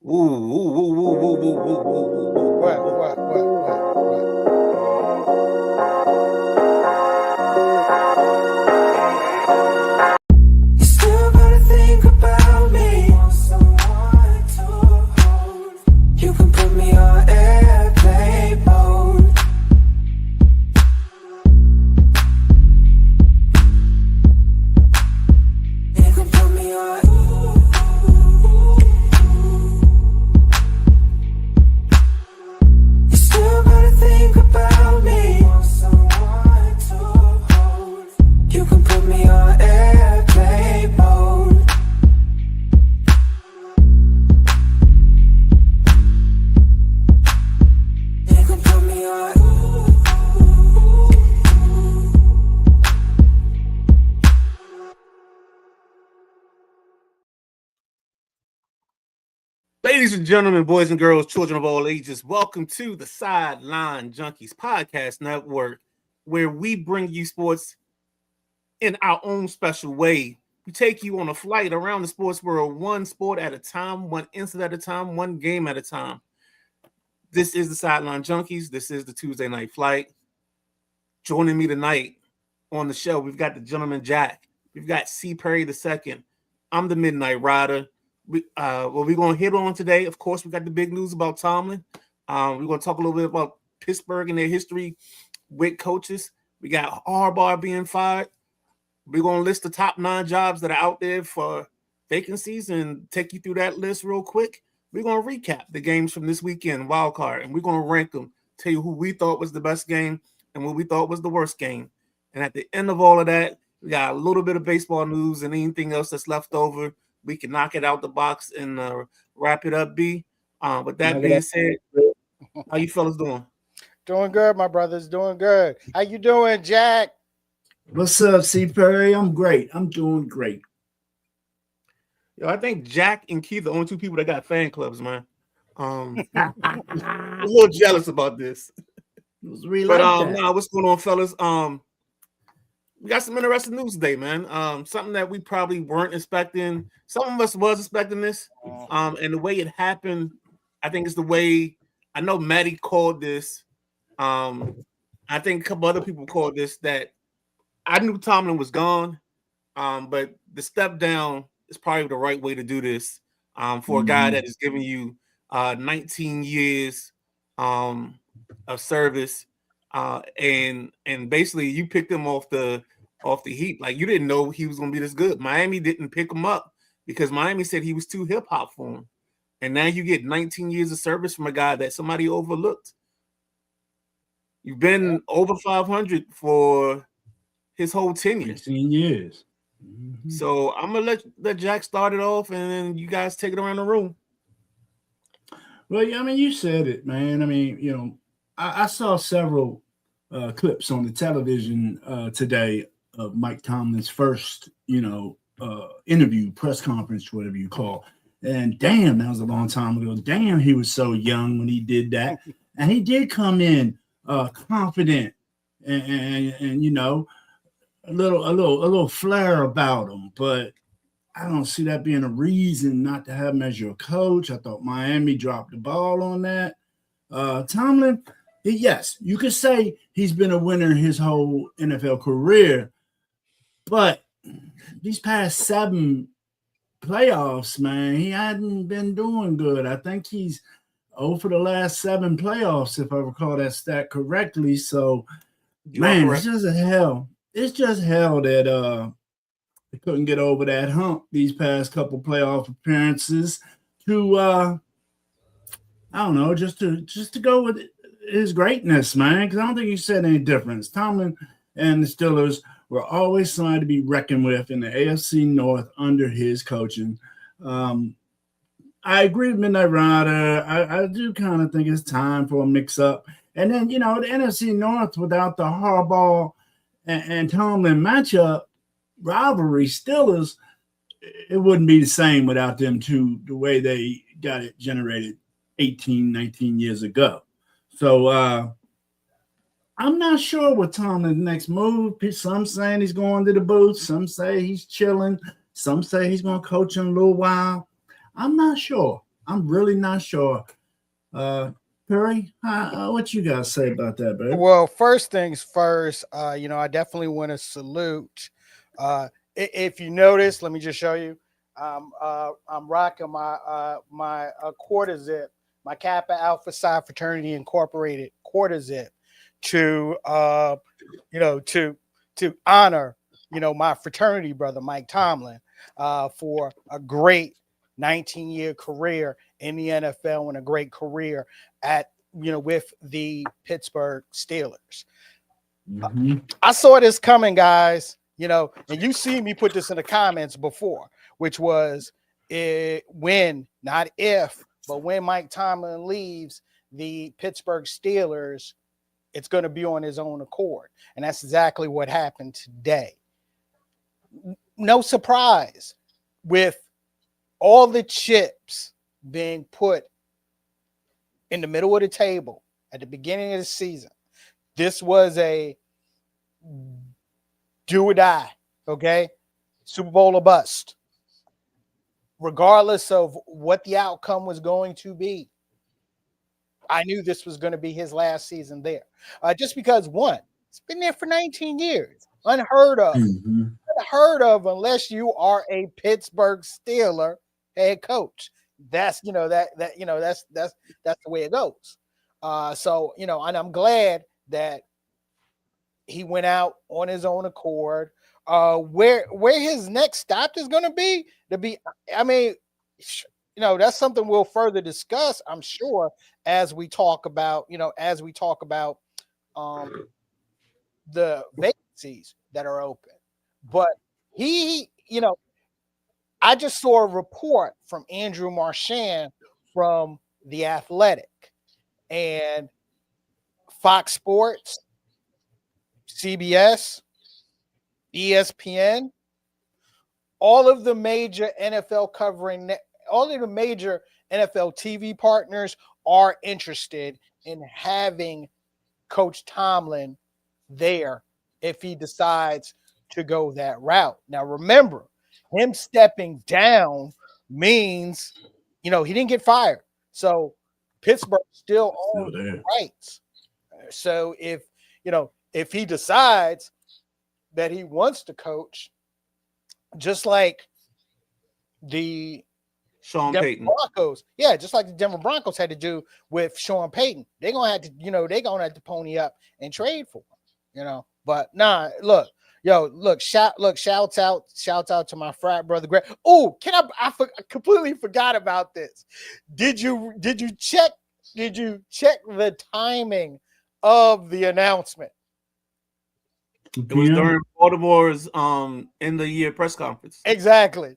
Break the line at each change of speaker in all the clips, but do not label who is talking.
Ooh, ooh, ooh, ooh, ooh, ooh, ooh, ooh, ooh, ooh,
What?
ooh.
You still gotta think about me. Want someone to hold. You can put me on airplane mode. You can put me on. You still gotta think about me. Want someone to hold. You can put me on airplane mode. You can put me on.
Ladies and gentlemen, boys and girls, children of all ages, welcome to the Sideline Junkies Podcast Network, where we bring you sports in our own special way. We take you on a flight around the sports world, one sport at a time, one instant at a time, one game at a time. This is the Sideline Junkies. This is the Tuesday Night Flight. Joining me tonight on the show, we've got the gentleman Jack. We've got C. Perry II. I'm the Midnight Rider. What we're going to hit on today, of course, we got the big news about Tomlin. We're going to talk a little bit about Pittsburgh and their history with coaches. We got Harbaugh being fired. We're going to list the top 9 jobs that are out there for vacancies and take you through that list real quick. We're going to recap the games from this weekend, wild card, and we're going to rank them, tell you who we thought was the best game and what we thought was the worst game. And at the end of all of that, we got a little bit of baseball news and anything else that's left over. We can knock it out the box and wrap it up, B. With that being said, how you fellas doing?
Doing good, my brothers. Doing good. How you doing, Jack?
What's up, C. Perry? I'm great. I'm doing great.
Yo, I think Jack and Keith are the only 2 people that got fan clubs, man. I'm a little jealous about this.
It was really
But
like that.
nah, what's going on, fellas? We got some interesting news today, man. Something that we probably weren't expecting. Some of us was expecting this. And the way it happened, I think it's the way I know Maddie called this. I think a couple other people called this that I knew Tomlin was gone. But the step down is probably the right way to do this. For a guy that is giving you 19 years of service. And basically you picked him off the heap. Like, you didn't know he was gonna be this good. Miami didn't pick him up because Miami said he was too hip-hop for him. And now you get 19 years of service from a guy that somebody overlooked. You've been over 500 for his whole tenure.
15 years.
So I'm gonna let Jack start it off, and then you guys take it around the room.
Well, yeah, I mean, you said it, man. I mean, I saw several clips on the television today of Mike Tomlin's first, interview, press conference, whatever you call. And damn, that was a long time ago. Damn, he was so young when he did that. And he did come in confident and a little flair about him. But I don't see that being a reason not to have him as your coach. I thought Miami dropped the ball on that. Tomlin, yes, you could say he's been a winner his whole NFL career, but these past 7 playoffs, man, he hadn't been doing good. I think he's 0 for the last 7 playoffs, if I recall that stat correctly. So, man, it's just hell. It's just hell that they couldn't get over that hump these past couple playoff appearances to I don't know, just to go with his greatness, man, because I don't think he said any difference. Tomlin and the Steelers were always somebody to be reckoned with in the AFC North under his coaching. I agree with Midnight Rider. I do kind of think it's time for a mix-up. And then, the NFC North without the Harbaugh and Tomlin matchup, rivalry, Steelers, it wouldn't be the same without them two, the way they got it generated 18, 19 years ago. So I'm not sure what Tomlin's next move. Some saying he's going to the booth. Some say he's chilling. Some say he's going to coach in a little while. I'm not sure. I'm really not sure. Perry, what you guys say about that, baby?
Well, first things first, I definitely want to salute. If you notice, let me just show you. I'm rocking my quarter zip, my Kappa Alpha Psi Fraternity Incorporated quarter zip to to honor my fraternity brother Mike Tomlin for a great 19-year career in the NFL and a great career at with the Pittsburgh Steelers.
Mm-hmm.
I saw this coming, guys. And you see me put this in the comments before, which was when, not if, but when Mike Tomlin leaves the Pittsburgh Steelers, it's going to be on his own accord. And that's exactly what happened today. No surprise, with all the chips being put in the middle of the table at the beginning of the season. This was a do or die, okay? Super Bowl or bust. Regardless of what the outcome was going to be, I knew this was going to be his last season there. Just because, one, it's been there for 19 years. Unheard of.
Mm-hmm.
Unheard of unless you are a Pittsburgh Steeler head coach. That's that's the way it goes. And I'm glad that he went out on his own accord. Where his next stop is going to be, that's something we'll further discuss, I'm sure, as we talk about the vacancies that are open. But I just saw a report from Andrew Marchand from The Athletic and Fox Sports, CBS, ESPN, all of the major NFL TV partners are interested in having Coach Tomlin there if he decides to go that route. Now, remember, him stepping down means, he didn't get fired. So Pittsburgh still owns the rights. So if he decides that he wants to coach, just like the
Sean
Denver
Payton.
Broncos, just like the Denver Broncos had to do with Sean Payton, they're gonna have to pony up and trade for him, But nah, shouts out to my frat brother Greg. Oh, I completely forgot about this. Did you check the timing of the announcement?
It was during Baltimore's end of the year press conference.
Exactly.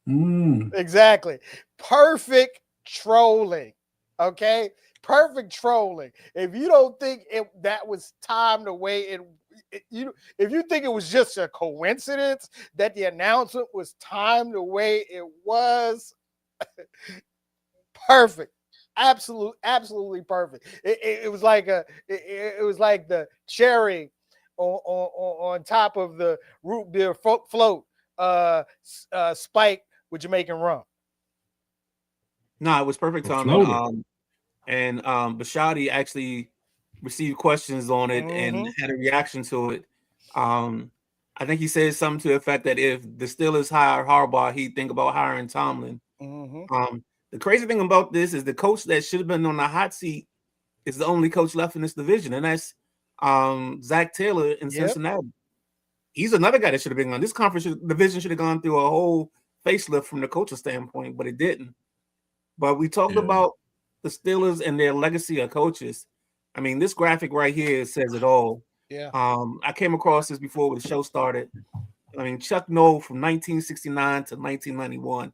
Exactly. Perfect trolling. Okay. Perfect trolling. If you don't think that was timed the way if you think it was just a coincidence that the announcement was timed the way it was, perfect. Absolutely perfect. It was like the cherry on top of the root beer float spike with Jamaican rum.
No, it was perfect timing. And Bashadi actually received questions on it and had a reaction to it. I think he said something to the effect that if the Steelers hire Harbaugh, he'd think about hiring Tomlin. The crazy thing about this is the coach that should have been on the hot seat is the only coach left in this division, and that's Zach Taylor in Cincinnati. He's another guy that should have been on this division. Should have gone through a whole facelift from the coaching standpoint, but it didn't. But we talked about the Steelers and their legacy of coaches. I mean, this graphic right here says it all.
Yeah.
I came across this before the show started. I mean, Chuck Noll from 1969 to 1991.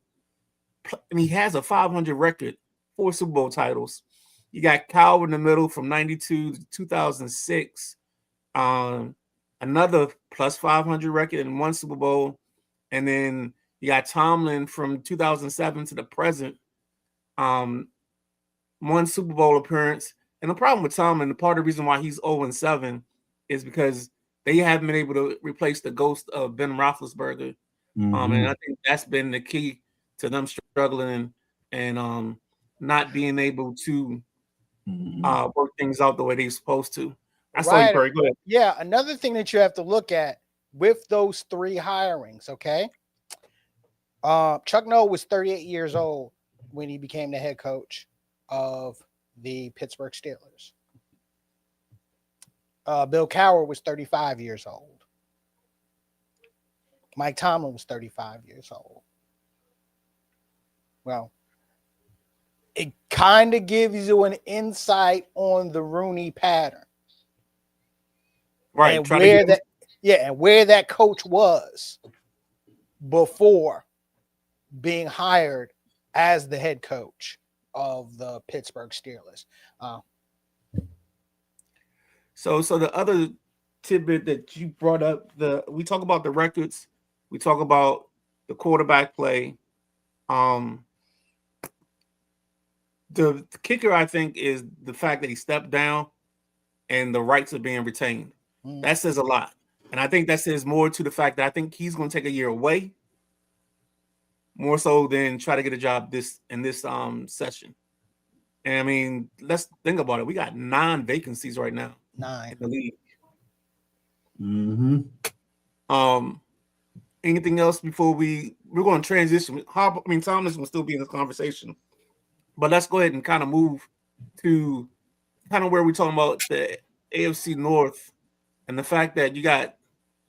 And he has a 500 record, 4 Super Bowl titles. You got Kyle in the middle from 92 to 2006. Another plus 500 record and 1 Super Bowl. And then you got Tomlin from 2007 to the present. 1 Super Bowl appearance. And the problem with Tomlin, the part of the reason why he's 0-7 is because they haven't been able to replace the ghost of Ben Roethlisberger. And I think that's been the key to them struggling and not being able to work things out the way they're supposed to. I saw you, Perry. Go ahead.
Yeah, another thing that you have to look at with those 3 hirings, okay? Chuck Noll was 38 years old when he became the head coach of the Pittsburgh Steelers. Bill Cowher was 35 years old. Mike Tomlin was 35 years old. Well, it kind of gives you an insight on the Rooney pattern.
Right.
And where that coach was before being hired as the head coach of the Pittsburgh Steelers.
So the other tidbit that you brought up, we talk about the records, we talk about the quarterback play. The kicker, I think, is the fact that he stepped down and the rights are being retained. That says a lot. And I think that says more to the fact that I think he's going to take a year away, more so than try to get a job in this session. And I mean, let's think about it. We got 9 vacancies right now.
9
in the league.
Mm-hmm.
Anything else before we're going to transition? Thomas will still be in this conversation, but let's go ahead and kind of move to kind of where we're talking about the AFC North and the fact that you got,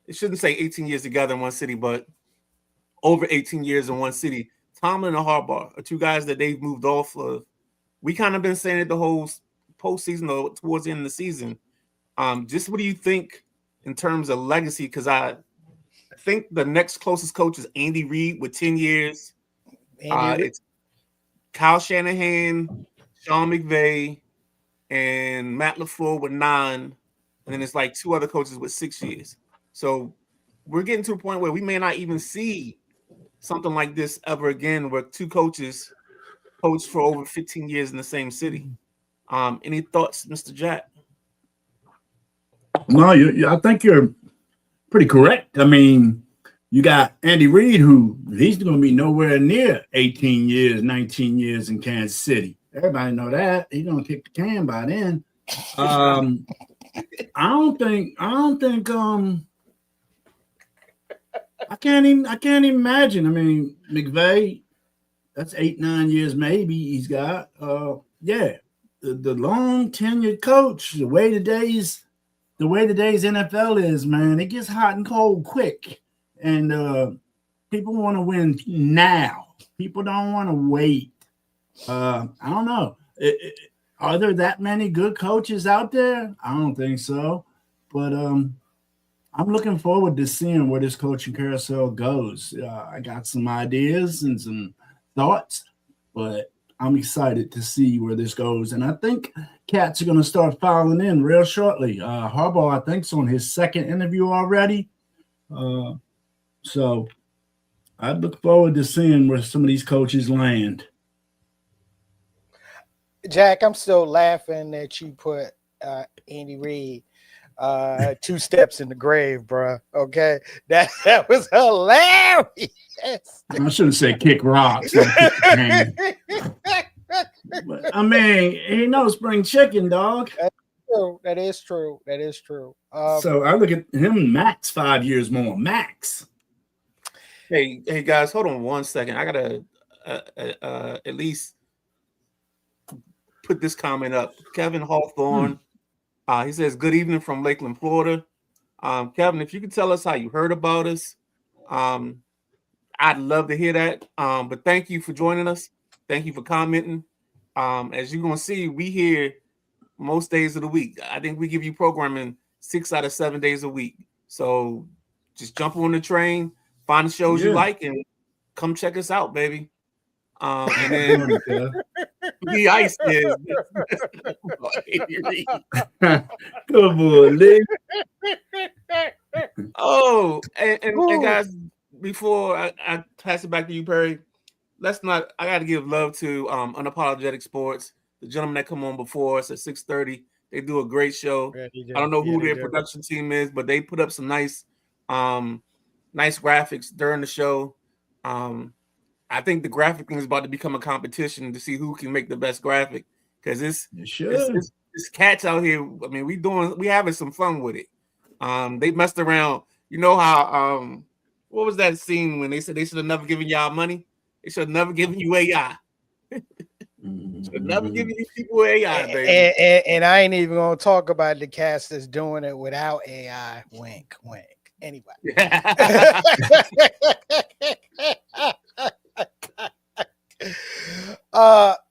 it shouldn't say 18 years together in one city, but over 18 years in one city. Tomlin and Harbaugh are 2 guys that they've moved off of. We kind of been saying it the whole postseason or towards the end of the season. Just what do you think in terms of legacy? Because I think the next closest coach is Andy Reid with 10 years. It's Kyle Shanahan, Sean McVay, and Matt LaFleur with 9. And then it's like 2 other coaches with 6 years. So we're getting to a point where we may not even see something like this ever again, where 2 coaches coached for over 15 years in the same city. Any thoughts, Mr. Jack?
No, I think you're pretty correct. I mean, you got Andy Reid, who he's going to be nowhere near 18 years, 19 years in Kansas City. Everybody know that. He's going to kick the can by then. I don't think I can't even imagine. I mean, McVay, that's 8-9 years maybe he's got. The long tenured coach, the way today's NFL is, man, it gets hot and cold quick. And people want to win now. People don't want to wait. I don't know. Are there that many good coaches out there? I don't think so. But I'm looking forward to seeing where this coaching carousel goes. I got some ideas and some thoughts, but I'm excited to see where this goes. And I think cats are going to start filing in real shortly. Harbaugh, I think, is on his 2nd interview already. So I look forward to seeing where some of these coaches land.
Jack, I'm still laughing that you put Andy Reid 2 steps in the grave, bro. Okay, that was hilarious.
I shouldn't say kick rocks. But, I mean, he knows spring chicken, dog.
That is true.
So I look at him max 5 years more. Max.
Hey, guys, hold on one second. I gotta at least put this comment up. Kevin Hawthorne, he says, "Good evening from Lakeland, Florida." Kevin, if you could tell us how you heard about us, I'd love to hear that. But thank you for joining us. Thank you for commenting. As you're gonna see, we here most days of the week. I think we give you programming 6 out of 7 days a week. So just jump on the train, find the shows you like, and come check us out, baby. And then the ice is
good boy, Lee.
Oh, and guys, before I pass it back to you, Perry, I gotta give love to Unapologetic Sports, the gentlemen that come on before us at 6:30. They do a great show. I don't know who their production team is, but they put up some nice graphics during the show. I think the graphic thing is about to become a competition to see who can make the best graphic because it's cats out here. I mean, we having some fun with it. They messed around. You know how what was that scene when they said they should have never given y'all money? They should have never given you AI. Should have never given you people AI, baby.
And I ain't even gonna talk about the cast that's doing it without AI. Wink, wink. Anyway.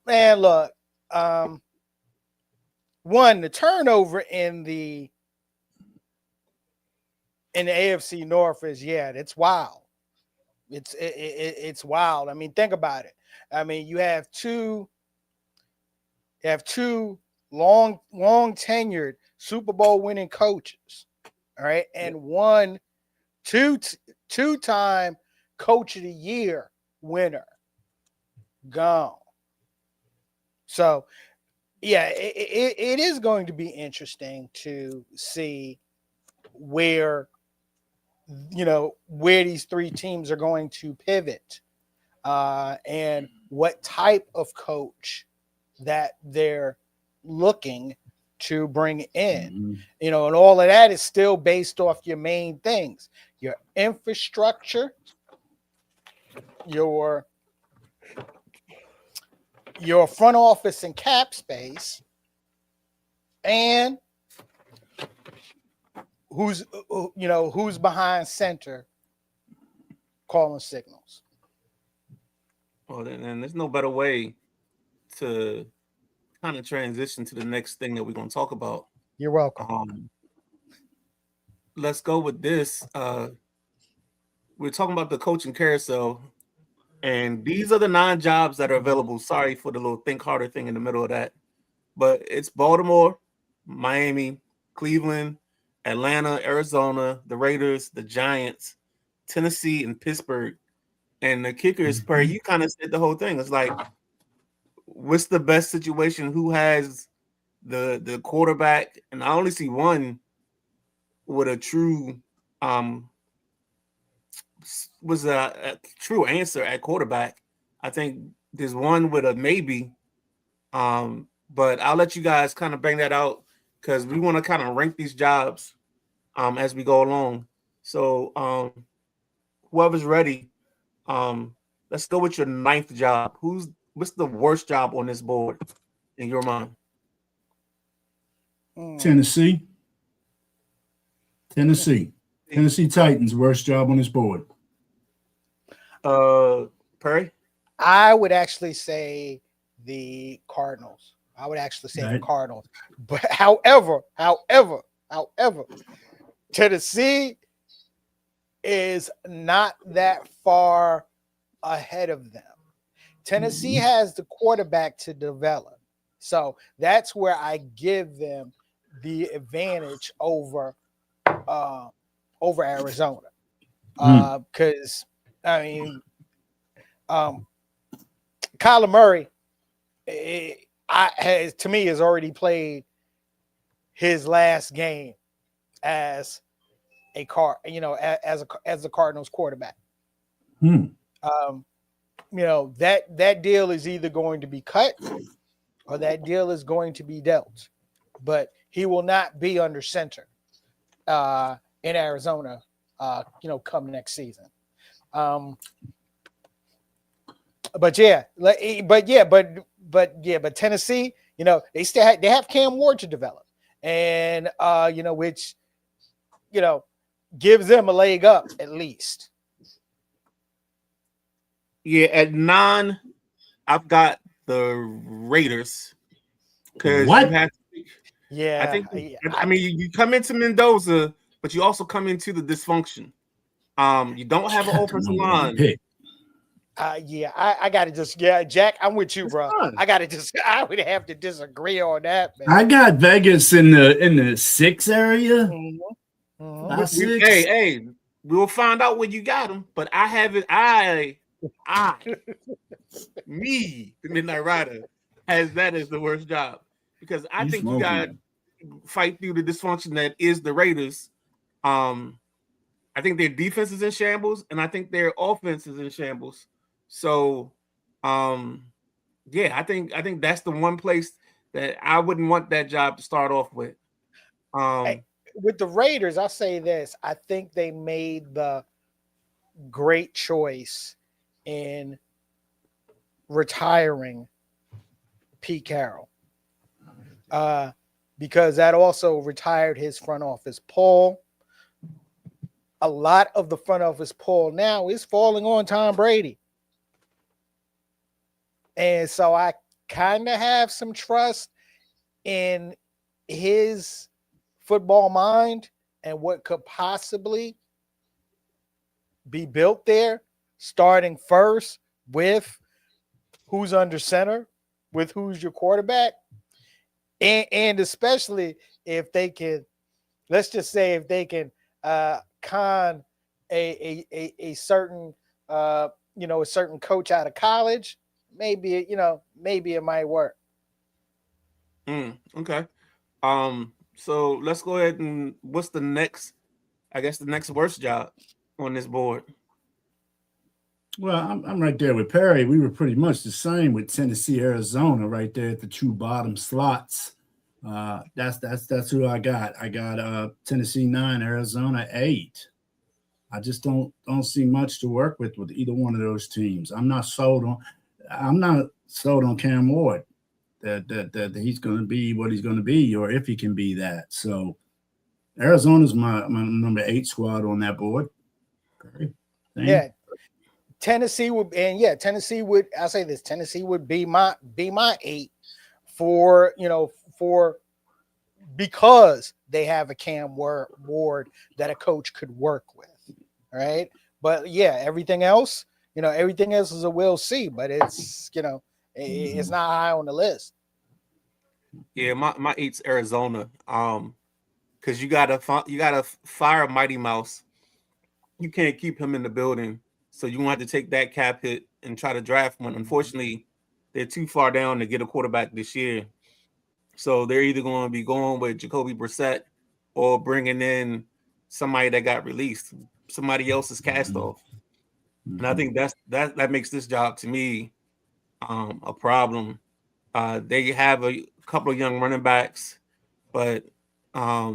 Man, look. One, the turnover in the AFC North is it's wild. It's wild. I mean, think about it. I mean, you have two long tenured Super Bowl winning coaches, all right, and one two-time Coach of the Year winner gone. So, yeah, it is going to be interesting to see where these three teams are going to pivot and what type of coach that they're looking to bring in, and all of that is still based off your main things, your infrastructure, your front office and cap space, and who's behind center calling signals.
Well, then there's no better way to kind of transition to the next thing that we're going to talk about.
You're welcome.
Let's go with this. We're talking about the coaching carousel, and these are the 9 jobs that are available. Sorry for the little think harder thing in the middle of that, but it's Baltimore, Miami, Cleveland, Atlanta, Arizona, the Raiders, the Giants, Tennessee, and Pittsburgh. And the kicker is, Perry, you kind of said the whole thing. It's like, what's the best situation? Who has the quarterback? And I only see one with a true was a true answer at quarterback. I think there's one with a maybe. But I'll let you guys kind of bang that out because we want to kind of rank these jobs as we go along. So whoever's ready, let's go with your 9th job. What's the worst job on this board in your mind?
Tennessee Titans, worst job on this board.
Perry?
I would actually say the Cardinals. The Cardinals. But however, Tennessee is not that far ahead of them. Tennessee has the quarterback to develop. So that's where I give them the advantage over Arizona. Because I mean, Kyler Murray, to me, has already played his last game as a Cardinals quarterback. That deal is either going to be cut or that deal is going to be dealt, but he will not be under center in Arizona, come next season. But Tennessee, they still they have Cam Ward to develop, and which gives them a leg up at least.
Yeah, at 9, I've got the Raiders because
what?
You have to,
yeah,
I mean, you come into Mendoza, but you also come into the dysfunction. You don't have an offensive line.
I gotta Jack, I'm with you, bro. I would have to disagree on that, man.
I got Vegas in the 6 area.
Hey, we'll find out when you got them, but I have it. Me, the Midnight Rider, has that as the worst job because I think you got to fight through the dysfunction that is the Raiders. I think their defense is in shambles, and I think their offense is in shambles. So, yeah, I think that's the one place that I wouldn't want that job to start off with.
Hey, with the Raiders, I'll say this. I think they made the great choice in retiring Pete Carroll. Because that also retired his front office pull. A lot of the front office pull now is falling on Tom Brady. And so I kind of have some trust in his football mind and what could possibly be built there, starting first with who's under center, with who's your quarterback, and especially if they can, let's just say if they can con a certain a certain coach out of college, maybe it might work.
Okay. So let's go ahead and what's the next? I guess the next worst job on this board.
Well, I'm right there with Perry. We were pretty much the same with Tennessee, Arizona, right there at the two bottom slots. That's who I got. I got Tennessee 9, Arizona 8. I just don't see much to work with either one of those teams. I'm not sold on Cam Ward that he's going to be what he's going to be, or if he can be that. So Arizona's my number 8 squad on that board. Okay.
Yeah. Tennessee would I'll say this, Tennessee would be my 8 for because they have a Cam Ward that a coach could work with. Right. But yeah, everything else is a we'll see, but it's it's not high on the list.
Yeah, my 8's Arizona. Because you gotta fire Mighty Mouse. You can't keep him in the building, so you want to take that cap hit and try to draft one. Unfortunately, they're too far down to get a quarterback this year, so they're either going to be going with Jacoby Brissett or bringing in somebody that got released, somebody else's cast off. And I think that makes this job to me a problem. They have a couple of young running backs, but I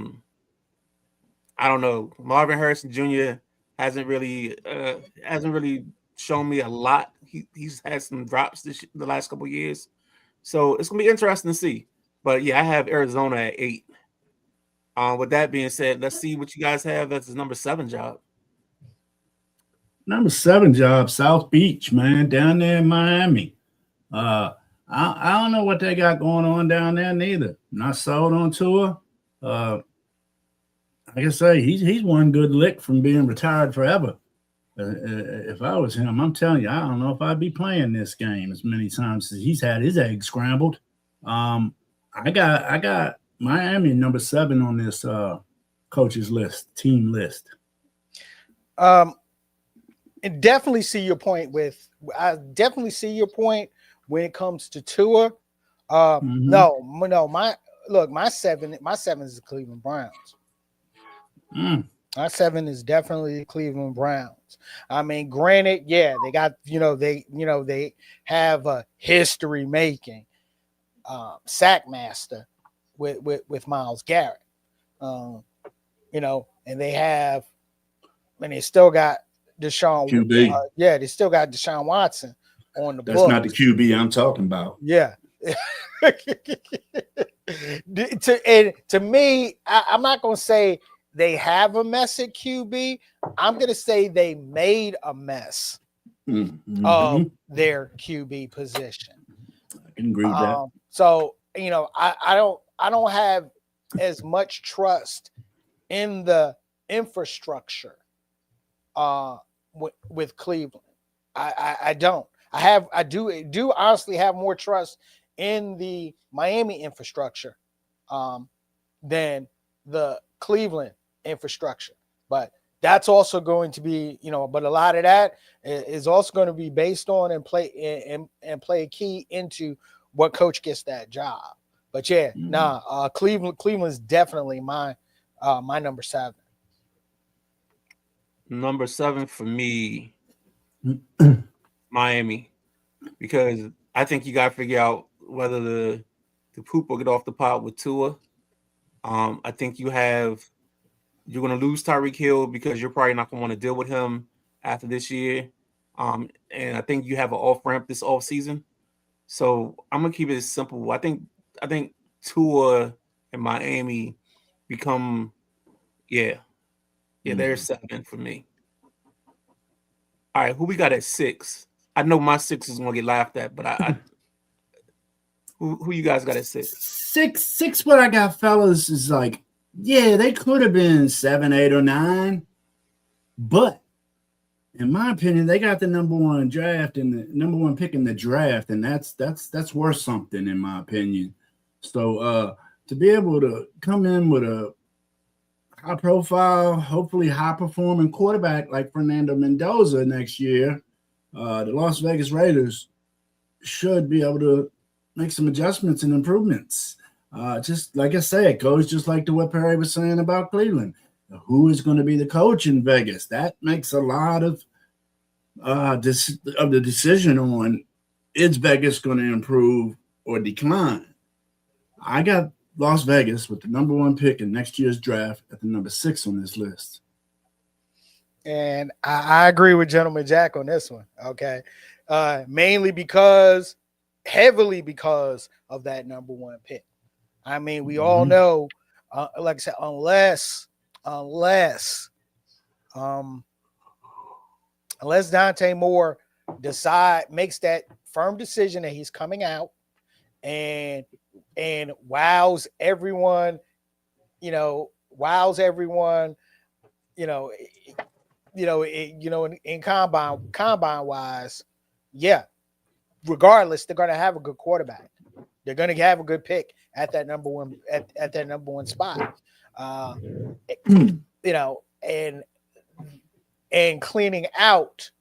don't know. Marvin Harrison Jr. hasn't really shown me a lot. He's had some drops the last couple of years, so it's gonna be interesting to see. But yeah, I have Arizona at 8. With that being said, let's see what you guys have as the number 7 job.
Number 7 job, South Beach, man, down there in Miami. I don't know what they got going on down there neither. Not sold on Tua. Like I say, he's one good lick from being retired forever. If I was him, I'm telling you, I don't know if I'd be playing this game as many times as he's had his eggs scrambled. I got Miami number 7 on this coaches list, team list.
And definitely see your point when it comes to Tua. No, my 7 is the Cleveland Browns. My 7 is definitely the Cleveland Browns. I mean, granted, yeah, they got they have a history making sack master with Myles Garrett, and they still got Deshaun.
QB.
They still got Deshaun Watson on the book.
That's not the QB I'm talking about.
Yeah. to me, I'm not going to say they have a mess at QB. I'm going to say they made a mess of their QB position.
I can agree with that.
So, I don't have as much trust in the infrastructure with Cleveland. I don't. I do honestly have more trust in the Miami infrastructure than the Cleveland infrastructure. But that's also going to be, but a lot of that is also going to be based on and play a key into what coach gets that job. But yeah, Cleveland's definitely my number 7.
Number 7 for me. Miami, because I think you got to figure out whether the poop will get off the pot with Tua. I think you're going to lose Tyreek Hill because you're probably not going to want to deal with him after this year. And I think you have an off ramp this off season. So I'm gonna keep it simple. I think Tua and Miami become they're 7 for me. All right, who we got at 6? I know my 6 is gonna get laughed at, but I who you guys got at 6?
Six. What I got, fellas, is like, yeah, they could have been 7, 8, or 9, but in my opinion, they got the number one draft and the number one pick in the draft, and that's worth something in my opinion. So to be able to come in with a high profile, hopefully high performing quarterback like Fernando Mendoza next year, the Las Vegas Raiders should be able to make some adjustments and improvements. Just like I said, it goes just like to what Perry was saying about Cleveland. Who is going to be the coach in Vegas? That makes a lot of the decision on is Vegas going to improve or decline. I got Las Vegas with the number one pick in next year's draft at the number 6 on this list.
And I agree with Gentleman Jack on this one. Okay. Heavily because of that number one pick. I mean, we all know, like I said, unless Dante Moore makes that firm decision that he's coming out and wows everyone, in combine wise, yeah. Regardless, they're going to have a good quarterback. They're going to have a good pick at that number one at that number one spot. And cleaning out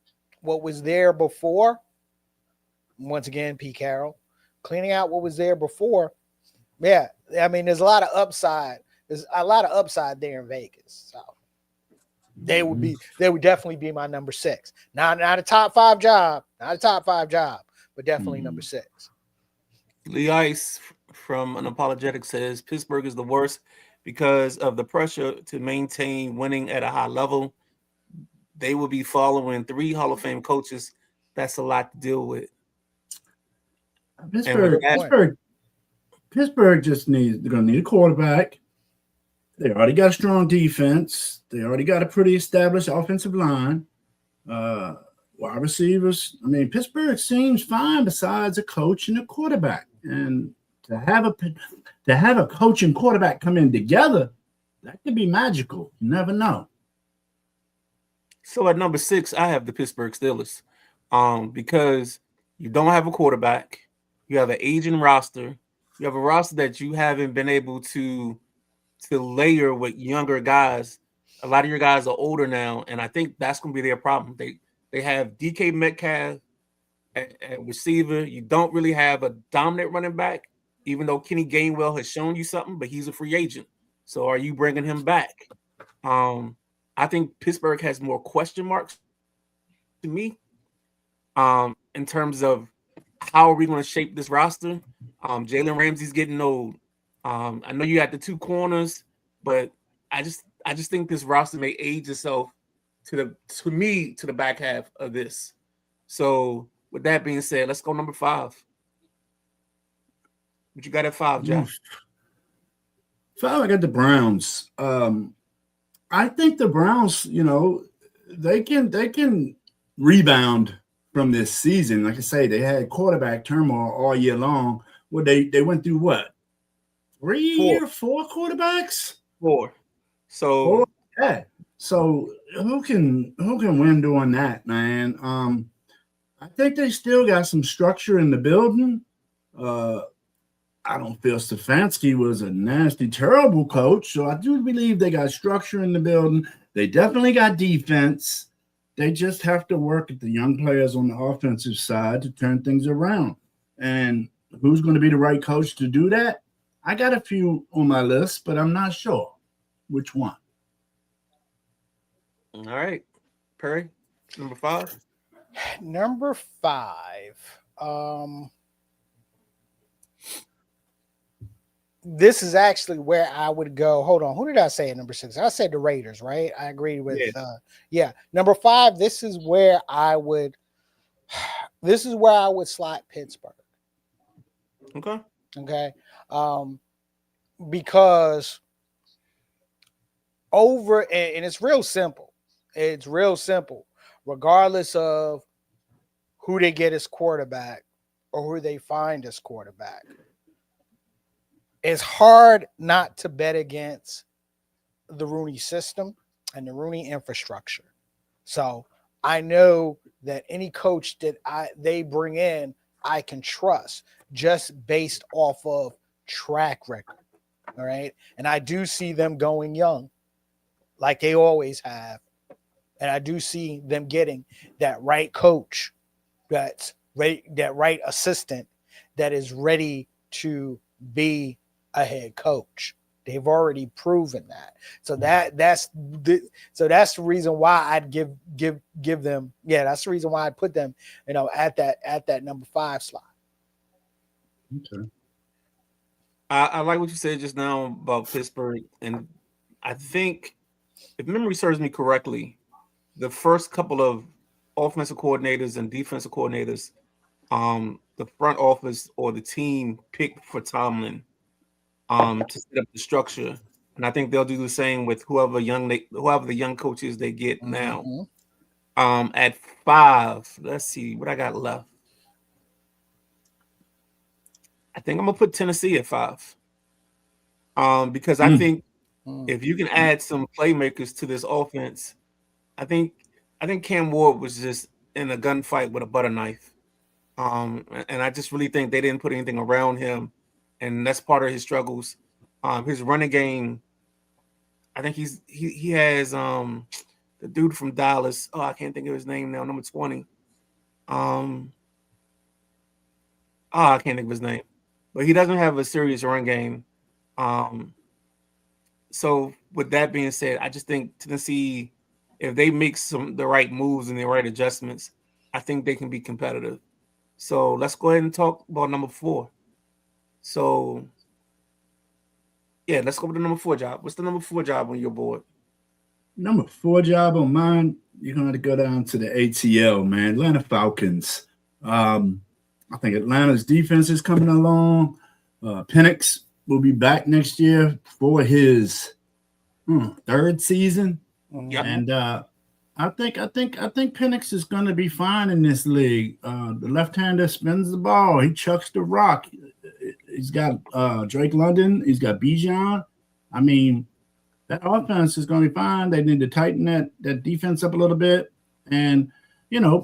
what was there before. Once again, Pete Carroll, cleaning out what was there before. Yeah, I mean, there's a lot of upside. There's a lot of upside there in Vegas. So they would definitely be my number 6. Not a top 5 job, but definitely number 6.
Lee Ice from Unapologetic says Pittsburgh is the worst because of the pressure to maintain winning at a high level. They will be following 3 Hall of Fame coaches. That's a lot to deal with.
Pittsburgh just they're going to need a quarterback. They already got a strong defense. They already got a pretty established offensive line. Wide receivers. I mean, Pittsburgh seems fine besides a coach and a quarterback. And to have a coach and quarterback come in together, that could be magical. You never know.
So at number 6, I have the Pittsburgh Steelers, because you don't have a quarterback, you have an aging roster, you have a roster that you haven't been able to layer with younger guys. A lot of your guys are older now, and I think that's going to be their problem. They have DK Metcalf at receiver. You don't really have a dominant running back, even though Kenny Gainwell has shown you something, but he's a free agent. So are you bringing him back? I think Pittsburgh has more question marks to me in terms of how are we going to shape this roster. Jalen Ramsey's getting old. I know you got the 2 corners, but I just think this roster may age itself to the back half of this. So with that being said, let's go number 5. What you got at 5, Jack?
5, I got the Browns. I think the Browns, they can rebound from this season. Like I say, they had quarterback turmoil all year long. Well, they went through what? 3 or 4 quarterbacks?
4. So
yeah. So who can win doing that, man? I think they still got some structure in the building. I don't feel Stefanski was a nasty, terrible coach. So I do believe they got structure in the building. They definitely got defense. They just have to work at the young players on the offensive side to turn things around. And who's going to be the right coach to do that? I got a few on my list, but I'm not sure which one.
All right. Perry, number 5.
Number 5. This is actually where I would go. Hold on. Who did I say at number 6? I said the Raiders, right? I agree with
Yeah.
yeah. Number 5, this is where I would slot Pittsburgh.
Okay.
Okay. Because and it's real simple. It's real simple. Regardless of who they get as quarterback or who they find as quarterback, it's hard not to bet against the Rooney system and the Rooney infrastructure. So I know that any coach that they bring in, I can trust just based off of track record. All right. And I do see them going young like they always have. And I do see them getting that right coach, that right assistant that is ready to be a head coach. They've already proven that. So that's the reason why I'd give them. Yeah, that's the reason why I put them, at that number 5 slot.
Okay.
I like what you said just now about Pittsburgh, and I think if memory serves me correctly, the first couple of offensive coordinators and defensive coordinators, the front office or the team picked for Tomlin to set up the structure. And I think they'll do the same with whoever the young coaches they get now.
Mm-hmm.
At 5, let's see what I got left. I think I'm gonna put Tennessee at 5. Because I think if you can add some playmakers to this offense, I think Cam Ward was just in a gunfight with a butter knife. And I just really think they didn't put anything around him, and that's part of his struggles. His running game, I think he has the dude from Dallas. Oh, I can't think of his name now. Number 20. I can't think of his name, but he doesn't have a serious run game. So with that being said, I just think Tennessee, if they make the right moves and the right adjustments, I think they can be competitive. So let's go ahead and talk about number 4. So yeah, let's go with the number 4 job. What's the number 4 job on your board?
Number 4 job on mine, you're going to go down to the ATL, man. Atlanta Falcons. I think Atlanta's defense is coming along. Penix will be back next year for his 3rd season.
Yep.
And I think Penix is going to be fine in this league. The left-hander spins the ball. He chucks the rock. He's got Drake London. He's got Bijan. I mean, that offense is going to be fine. They need to tighten that defense up a little bit. And,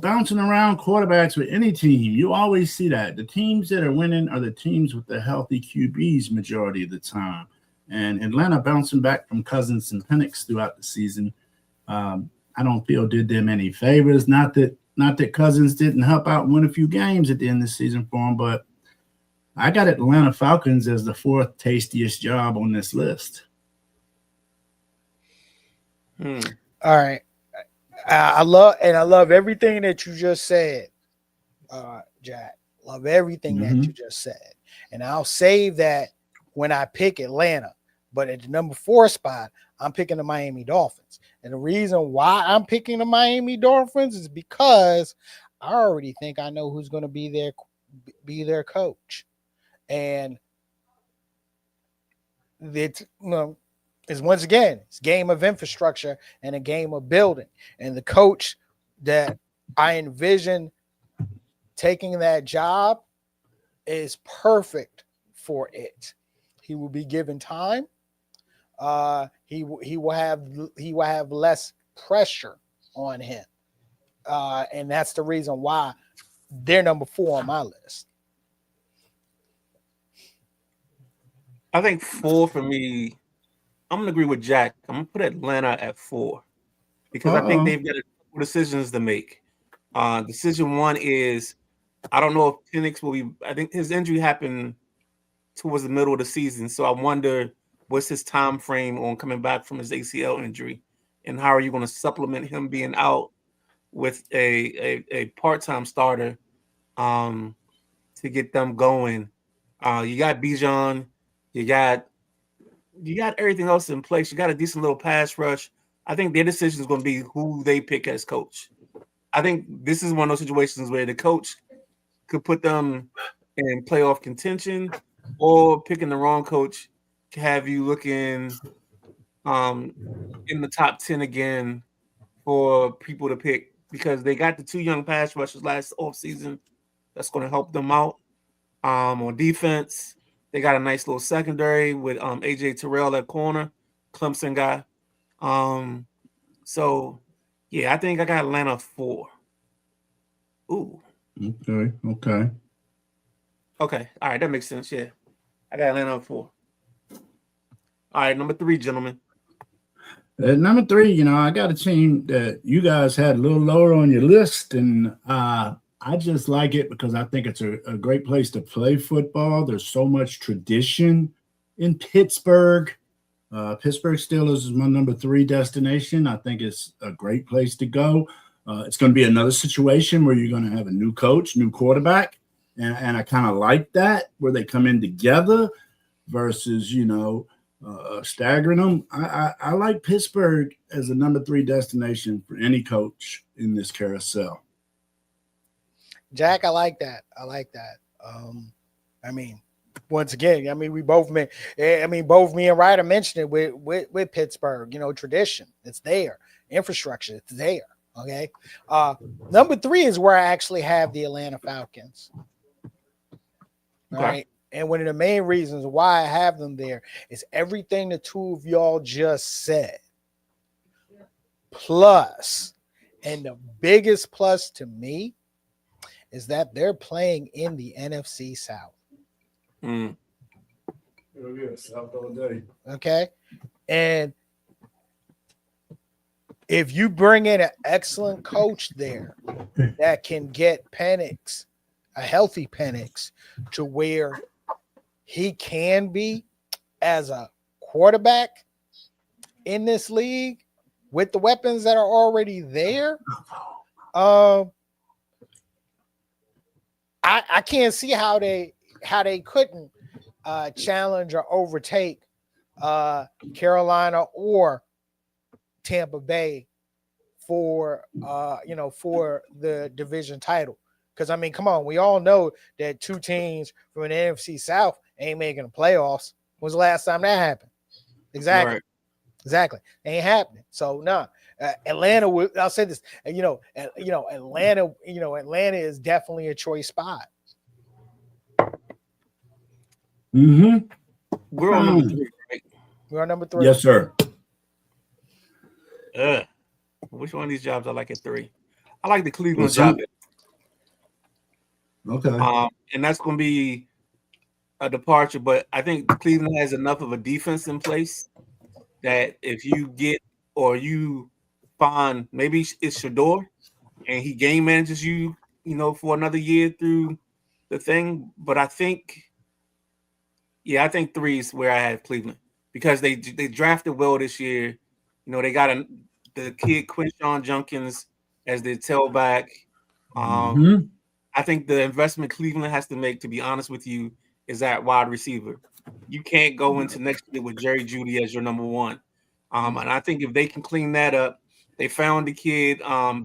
bouncing around quarterbacks with any team, you always see that. The teams that are winning are the teams with the healthy QBs majority of the time. And Atlanta bouncing back from Cousins and Penix throughout the season, I don't feel did them any favors. Not that Cousins didn't help out and win a few games at the end of the season for him, but I got Atlanta Falcons as the 4th tastiest job on this list.
All right. I love everything that you just said, Jack. Love everything that you just said. And I'll save that when I pick Atlanta. But at the number 4 spot, I'm picking the Miami Dolphins. And the reason why I'm picking the Miami Dolphins is because I already think I know who's going to be their coach. And it's once again, it's a game of infrastructure and a game of building. And the coach that I envision taking that job is perfect for it. He will be given time. He will have less pressure on him. And that's the reason why they're number 4 on my list.
I think 4 for me, I'm gonna agree with Jack. I'm gonna put Atlanta at 4 because I think they've got a couple decisions to make. Decision 1 is I don't know if Penix will be. I think his injury happened towards the middle of the season, so I wonder what's his time frame on coming back from his ACL injury, and how are you going to supplement him being out with a part-time starter to get them going. You got Bijan, you got everything else in place. You got a decent little pass rush. I think their decision is going to be who they pick as coach. I think this is one of those situations where the coach could put them in playoff contention, or picking the wrong coach can have you looking in the top 10 again for people to pick, because they got the two young pass rushers last offseason that's going to help them out. On defense, they got a nice little secondary with AJ Terrell at corner, Clemson guy. So yeah, I think I got Atlanta 4. Ooh.
Okay.
Okay. All right, that makes sense. Yeah. I got Atlanta 4. All right, number 3, gentlemen.
At number 3, I got a team that you guys had a little lower on your list, and I just like it because I think it's a great place to play football. There's so much tradition in Pittsburgh. Pittsburgh Steelers is my number 3 destination. I think it's a great place to go. It's going to be another situation where you're going to have a new coach, new quarterback, and I kind of like that, where they come in together versus, staggering them. I like Pittsburgh as a number 3 destination for any coach in this carousel.
Jack, I like that. Once again, both me and Ryder mentioned it with Pittsburgh. Tradition, it's there. Infrastructure, it's there. Okay. Number 3 is where I actually have the Atlanta Falcons. All right. And one of the main reasons why I have them there is everything the two of y'all just said. Plus, and the biggest plus to me is that they're playing in the NFC South.
South all day.
Okay. And if you bring in an excellent coach there that can get Penix, a healthy Penix, to where he can be as a quarterback in this league with the weapons that are already there, I can't see how they couldn't challenge or overtake Carolina or Tampa Bay for the division title. Because come on, we all know that 2 teams from an NFC South ain't making the playoffs. When was the last time that happened? Exactly.
Right.
Exactly. Ain't happening. So Atlanta. I'll say this. Atlanta. Atlanta is definitely a choice spot.
Mm-hmm.
We're on number 3, right?
We're on number 3.
Yes, sir.
Which one of these jobs I like at 3? I like the Cleveland job.
Okay.
And that's going to be a departure, but I think Cleveland has enough of a defense in place that if you get, or you find, maybe it's Shador and he game manages you, for another year through the thing. But I think 3 is where I have Cleveland, because they drafted well this year. They got the kid Quinshawn Junkins as their tailback. I think the investment Cleveland has to make, to be honest with you, is at wide receiver. You can't go into next year with Jerry Jeudy as your number 1. And I think if they can clean that up, they found the kid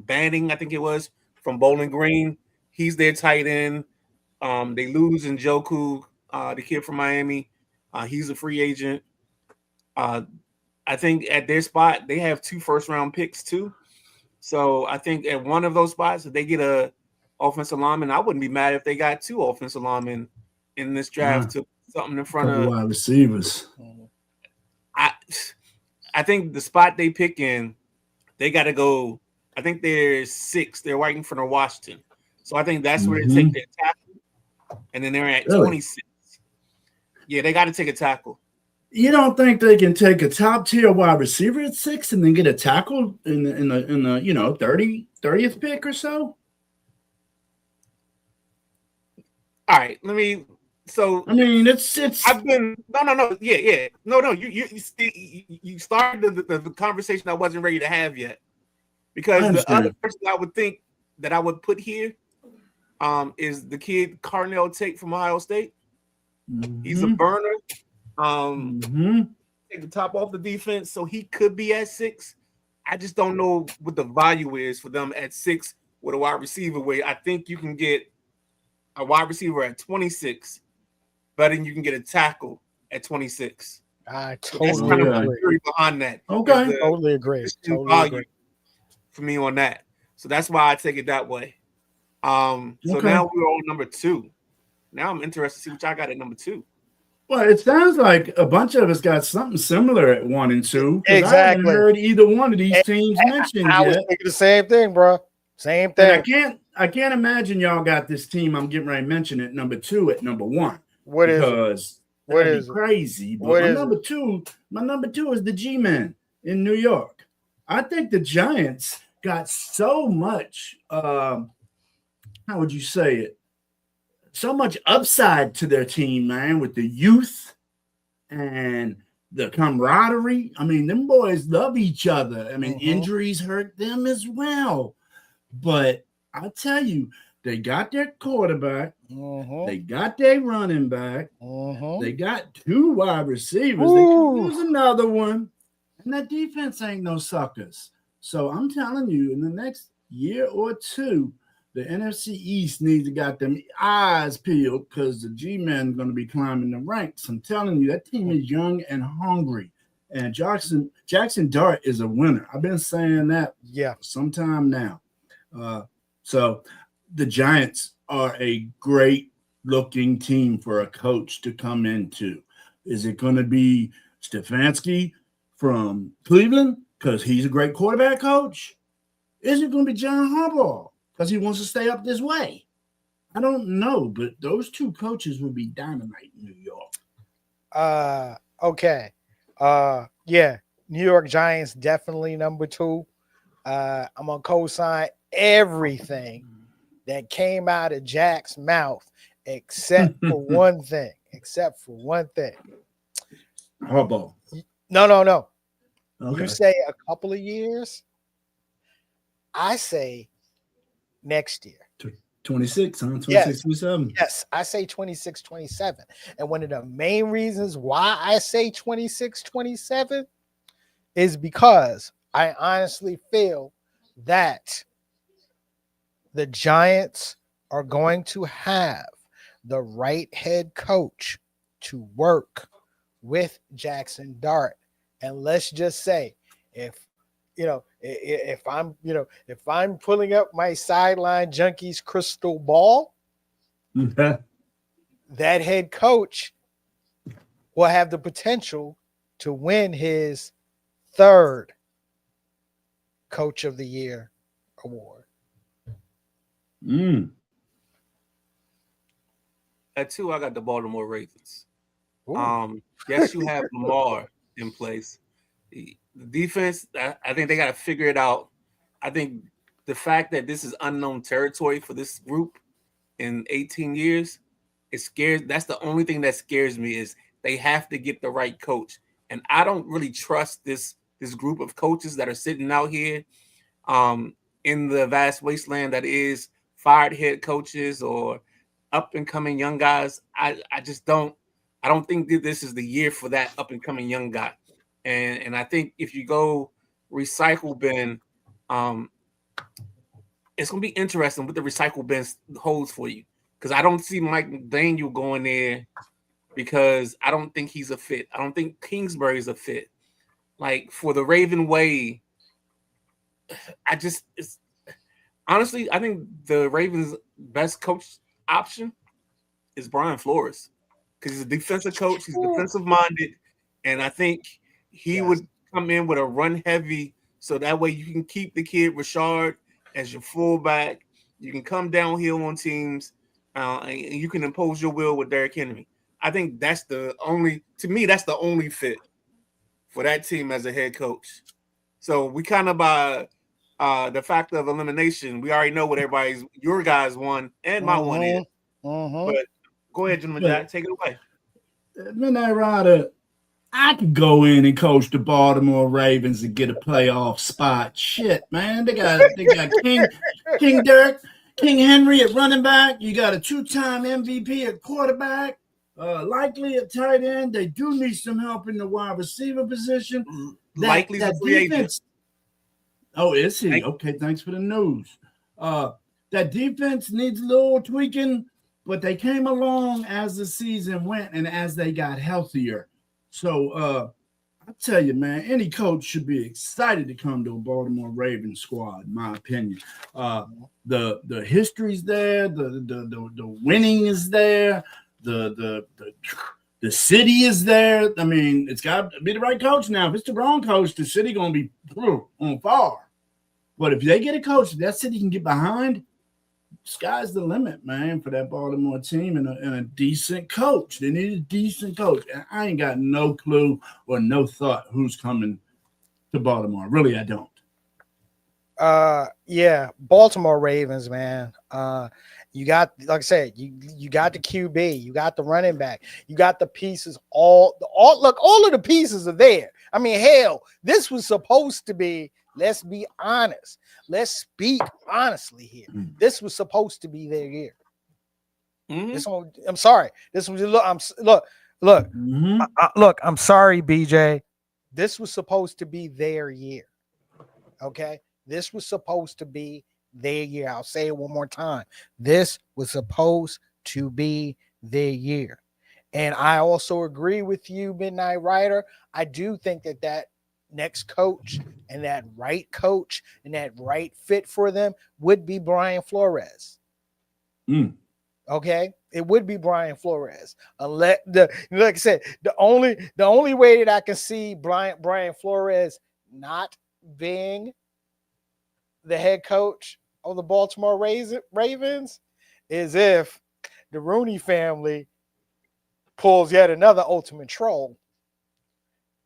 Banning, I think it was, from Bowling Green. He's their tight end. They lose Njoku, the kid from Miami. He's a free agent. I think at their spot, they have 2 first-round picks too. So I think at one of those spots, if they get a offensive lineman, I wouldn't be mad if they got 2 offensive linemen in this draft to something in front of
wide receivers.
I think the spot they pick in, they got to go. I think they're 6. They're waiting for Washington. So I think that's where they take their tackle. And then they're at 26. Yeah, they got to take a tackle.
You don't think they can take a top tier wide receiver at 6 and then get a tackle in the 30th pick or so?
All right, let me. So
it's.
I've been no. Yeah. No. You started the conversation I wasn't ready to have yet. Because the
understand.
other person I would think that I would put here is the kid Carnell Tate from Ohio State. He's a burner. Take the top off the defense, so he could be at 6. I just don't know what the value is for them at 6 with a wide receiver. Where I think you can get a wide receiver at 26, better than you can get a tackle at 26.
I
So that's
totally
kind of
agree.
the theory behind that.
Okay.
The
Totally agree.
position
Totally
value
agree.
for me on that. So that's why I take it that way. So
Okay.
now we're on number 2. Now I'm interested to see what y'all got at number 2.
Well, it sounds like a bunch of us got something similar at 1 and 2. I haven't
Exactly.
heard either one of these teams mentioned
I was
yet.
thinking the same thing, bro. Same
And
thing.
I can't imagine y'all got this team I'm getting ready to mention at number 2 at number 1.
What is it?
Because
What
that'd
is
be
it?
crazy. But
What
my
is
number two is the G-Men in New York. I think the Giants got so much how would you say it? So much upside to their team, man, with the youth and the camaraderie. I mean, them boys love each other. I mean, injuries hurt them as well. But I tell you, they got their quarterback. They got their running back. They got 2 wide receivers. They could use another one. And that defense ain't no suckers. So I'm telling you, in the next year or 2, the NFC East needs to got them eyes peeled because the G-Men going to be climbing the ranks. I'm telling you, that team is young and hungry. And Jackson Dart is a winner. I've been saying that for some time now. So the Giants are a great-looking team for a coach to come into. Is it going to be Stefanski from Cleveland because he's a great quarterback coach? Is it going to be John Harbaugh because he wants to stay up this way? I don't know, but those 2 coaches will be dynamite in New York.
Okay. Yeah, New York Giants definitely number 2. I'm gonna co-sign everything that came out of Jack's mouth except for one thing.
Harbaugh.
No.
Okay.
You say a couple of years. I say next year.
26, huh? 26, 27.
Yes, I say 26, 27. And one of the main reasons why I say 26, 27 is because I honestly feel that the Giants are going to have the right head coach to work with Jackson Dart. And let's just say, if I'm pulling up my sideline junkies crystal ball, that head coach will have the potential to win his 3rd Coach of the Year award.
At 2, I got the Baltimore Ravens. Yes, you have Lamar in place. The defense, I think they got to figure it out. I think the fact that this is unknown territory for this group in 18 years, it scares. That's the only thing that scares me is they have to get the right coach. And I don't really trust this group of coaches that are sitting out here in the vast wasteland that is fired head coaches or up and coming young guys. I just don't. I don't think that this is the year for that up and coming young guy. And I think if you go recycle bin, it's gonna be interesting what the recycle bin holds for you. Because I don't see Mike McDaniel going there because I don't think he's a fit. I don't think Kingsbury's a fit. Like for the Raven way, honestly, I think the Ravens' best coach option is Brian Flores because he's a defensive coach. He's defensive minded, and I think he would come in with a run heavy, so that way you can keep the kid Rashard as your fullback. You can come downhill on teams, and you can impose your will with Derrick Henry. I think that's the only fit for that team as a head coach. So we kind of by the fact of elimination, we already know what your guys won and my one is. But go ahead, gentleman Jack, take it away.
Midnight Rider, I could go in and coach the Baltimore Ravens and get a playoff spot. Shit, man. They got King Derek, King Henry at running back. You got a 2-time MVP at quarterback. Likely at tight end. They do need some help in the wide receiver position.
Likely's a free agent.
Oh, is he? Okay, thanks for the news. That defense needs a little tweaking, but they came along as the season went and as they got healthier. So I tell you, man, any coach should be excited to come to a Baltimore Ravens squad, in my opinion. The history's there, the winning is there, the city is there. I mean, it's got to be the right coach now. If it's the wrong coach, the city gonna be on fire. But if they get a coach that city can get behind, sky's the limit, man, for that Baltimore team and a decent coach. They need a decent coach. And I ain't got no clue or no thought who's coming to Baltimore. Really, I don't.
Yeah, Baltimore Ravens, man. You got, like I said, you got the QB, you got the running back, you got the pieces. All of the pieces are there. I mean, hell, this was supposed to be. Let's be honest. Let's speak honestly here. This was supposed to be their year. This one, I'm sorry. This was look. Look. I'm sorry, BJ. This was supposed to be their year. Okay, this was supposed to be their year. I'll say it one more time. This was supposed to be their year, and I also agree with you, Midnight Rider. I do think that next coach and that right fit for them would be Brian Flores. Okay, it would be Brian Flores. Like I said, the only way that I can see Brian Flores not being the head coach of the Baltimore Ravens is if the Rooney family pulls yet another ultimate troll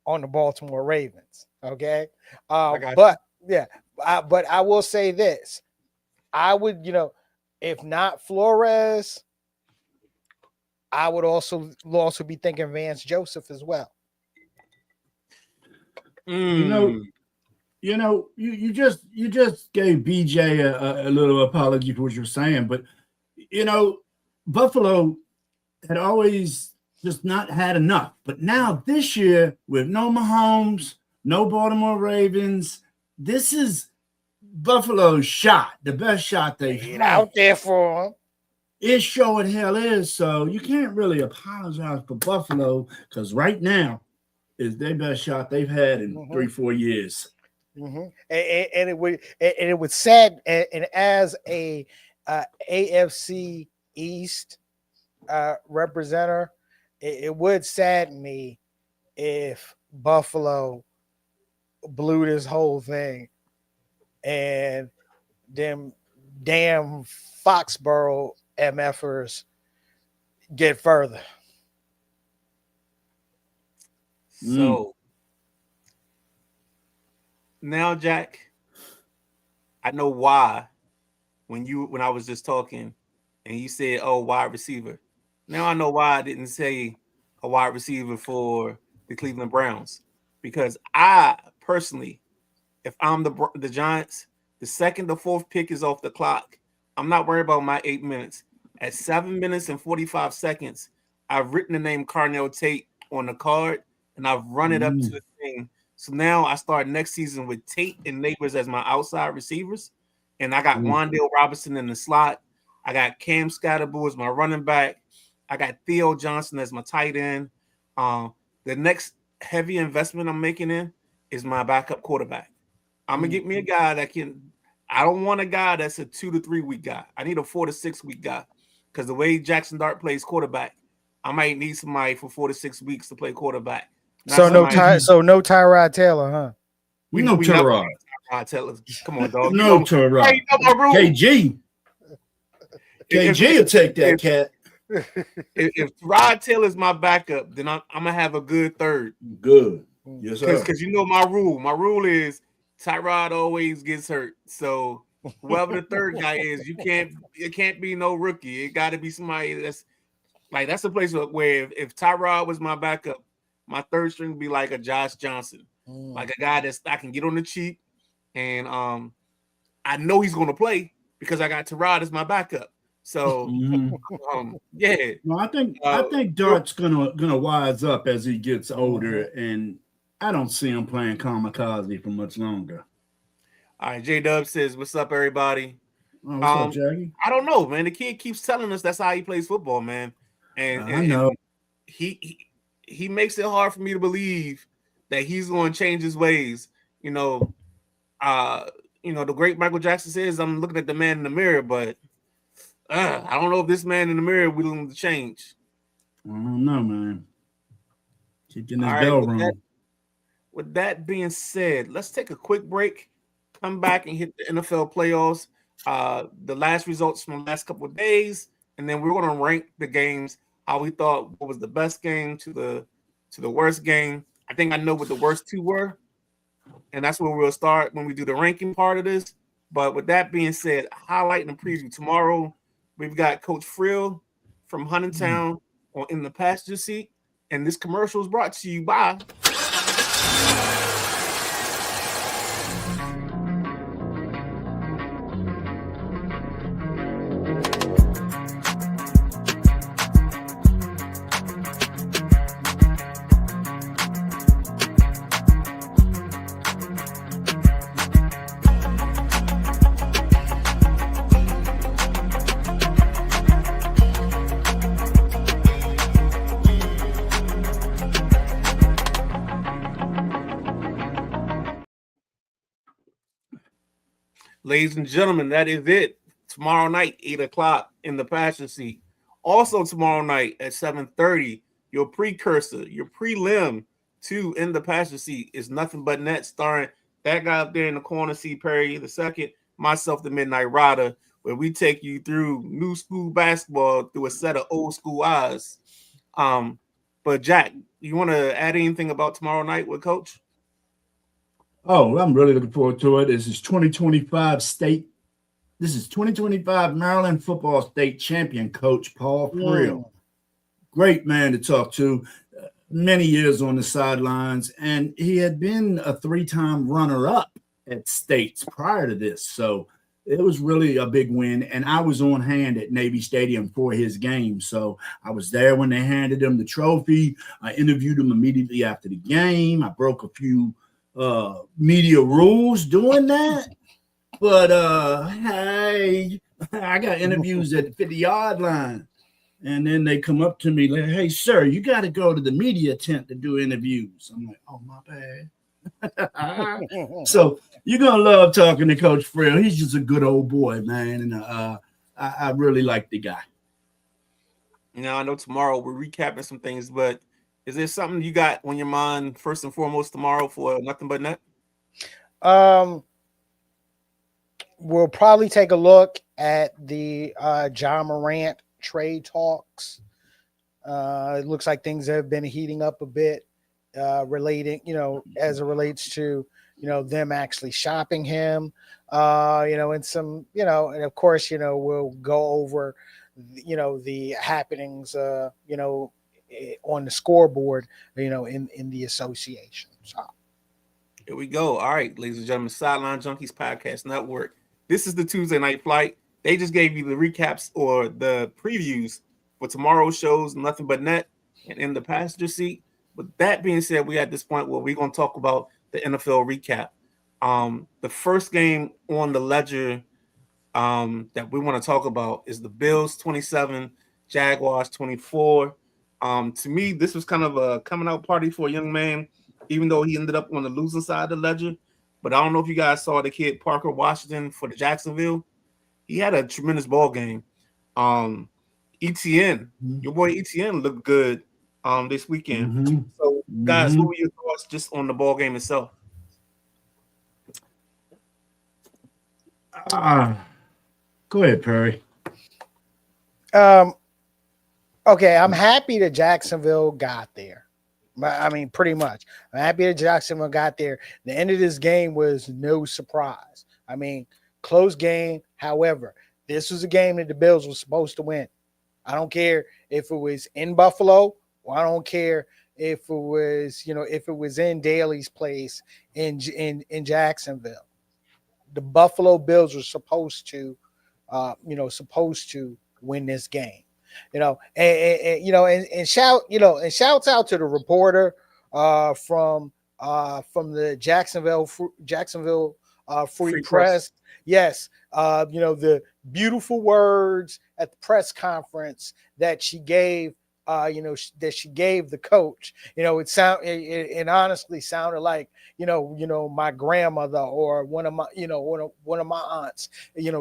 on the Baltimore Ravens. Okay. But I will say this. I would, if not Flores, I would also be thinking Vance Joseph as well.
You just gave BJ a little apology for what you're saying, but Buffalo had always just not had enough. But now this year, with no Mahomes, no Baltimore Ravens, this is Buffalo's shot, the best shot they've had
out there for them.
It sure as hell is. So you can't really apologize for Buffalo because right now is their best shot they've had in 3-4 years.
And it would sad, and as a AFC East representative, it would sadden me if Buffalo blew this whole thing and them damn Foxborough MFers get further.
So now, Jack, I know why when I was just talking and you said, "Oh, wide receiver." Now I know why I didn't say a wide receiver for the Cleveland Browns, because I personally, if I'm the Giants, the second the fourth pick is off the clock, I'm not worried about my 8 minutes. At 7 minutes and 45 seconds, I've written the name Carnell Tate on the card and I've run it up to the thing. So now I start next season with Tate and Neighbors as my outside receivers. And I got Wan'Dale Robinson in the slot. I got Cam Scatterboo as my running back. I got Theo Johnson as my tight end. The next heavy investment I'm making in is my backup quarterback. I'm going to get me a guy that can – I don't want a guy that's a 2 to 3 week guy. I need a 4 to 6 week guy because the way Jackson Dart plays quarterback, I might need somebody for 4 to 6 weeks to play quarterback.
So no Tyrod Taylor, huh?
We know Tyrod.
Taylor. Come on, dog.
No Tyrod. KG will take that cat.
If Rod Taylor's my backup, then I'm gonna have a good third.
Good. Yes, sir.
Because you know my rule. My rule is Tyrod always gets hurt. So whoever the third guy is, it can't be no rookie. It got to be somebody that's a place where if Tyrod was my backup, My third string would be like a Josh Johnson, like a guy that's I can get on the cheap, and I know he's going to play because I got Terod as my backup. So, yeah.
No, I think Dart's gonna wise up as he gets older, and I don't see him playing kamikaze for much longer.
All right, J Dub says, "What's up, everybody?"
Oh, what's up, Jackie?
I don't know, man. The kid keeps telling us that's how he plays football, man,
I know.
and he makes it hard for me to believe that he's going to change his ways. The great Michael Jackson says, "I'm looking at the man in the mirror," but I don't know if this man in the mirror willing to change.
I don't know, man. Keep getting this
All
bell
right,
rung.
with that being said, let's take a quick break, come back and hit the NFL playoffs, the last results from the last couple of days, and then we're going to rank the games, how we thought what was the best game to the worst game. I think I know what the worst two were, and that's where we'll start when we do the ranking part of this. But with that being said, highlight and preview tomorrow, we've got Coach Frill from Huntingtown on In the Passenger Seat, and this commercial is brought to you by Ladies and gentlemen, that is it. Tomorrow night, 8 o'clock in the passenger seat. Also tomorrow night at 7:30, your precursor, your prelim to In the Passenger Seat is Nothing But Net, starring that guy up there in the corner, C. Perry the second, myself, the Midnight Rider, where we take you through new school basketball through a set of old school eyes. But Jack, you want to add anything about tomorrow night with Coach?
Oh, I'm really looking forward to it. This is 2025 state. This is 2025 Maryland football state champion coach Paul Frill. Great man to talk to. Many years on the sidelines, and he had been a 3-time runner-up at states prior to this. So it was really a big win, and I was on hand at Navy Stadium for his game. So I was there when they handed him the trophy. I interviewed him immediately after the game. I broke a few media rules doing that. But hey, I got interviews at the 50-yard line. And then they come up to me like, "Hey, sir, you got to go to the media tent to do interviews." I'm like, "Oh, my bad." So you're going to love talking to Coach Frill. He's just a good old boy, man. And I really like the guy.
Now, I know tomorrow we're recapping some things, but is there something you got on your mind first and foremost tomorrow for Nothing But Net?
We'll probably take a look at the John Morant trade talks. It looks like things have been heating up a bit, relating, as it relates to, them actually shopping him, and some, and of course, we'll go over, the happenings, on the scoreboard, in the association. So
here we go. All right, ladies and gentlemen, Sideline Junkies Podcast Network. This is the Tuesday night flight. They just gave you the recaps or the previews for tomorrow's shows, Nothing But Net and In the Passenger Seat. With that being said, we're at this point where we're going to talk about the NFL recap. The first game on the ledger that we want to talk about is the Bills 27, Jaguars 24. To me, this was kind of a coming out party for a young man, even though he ended up on the losing side of the ledger. But I don't know if you guys saw the kid Parker Washington for the Jacksonville. He had a tremendous ball game. ETN, your boy ETN looked good this weekend. So, guys, what were your thoughts just on the ball game itself?
Go ahead, Perry.
Okay, I'm happy that Jacksonville got there. I mean, pretty much. I'm happy that Jacksonville got there. The end of this game was no surprise. I mean, close game. However, this was a game that the Bills were supposed to win. I don't care if it was in Buffalo, or I don't care if it was, if it was in Daly's place in Jacksonville. The Buffalo Bills were supposed to win this game. And shouts out to the reporter from the Jacksonville Free
Free press.
Press. Yes, the beautiful words at the press conference that she gave. That she gave the coach. It honestly sounded like my grandmother or one of my one of my aunts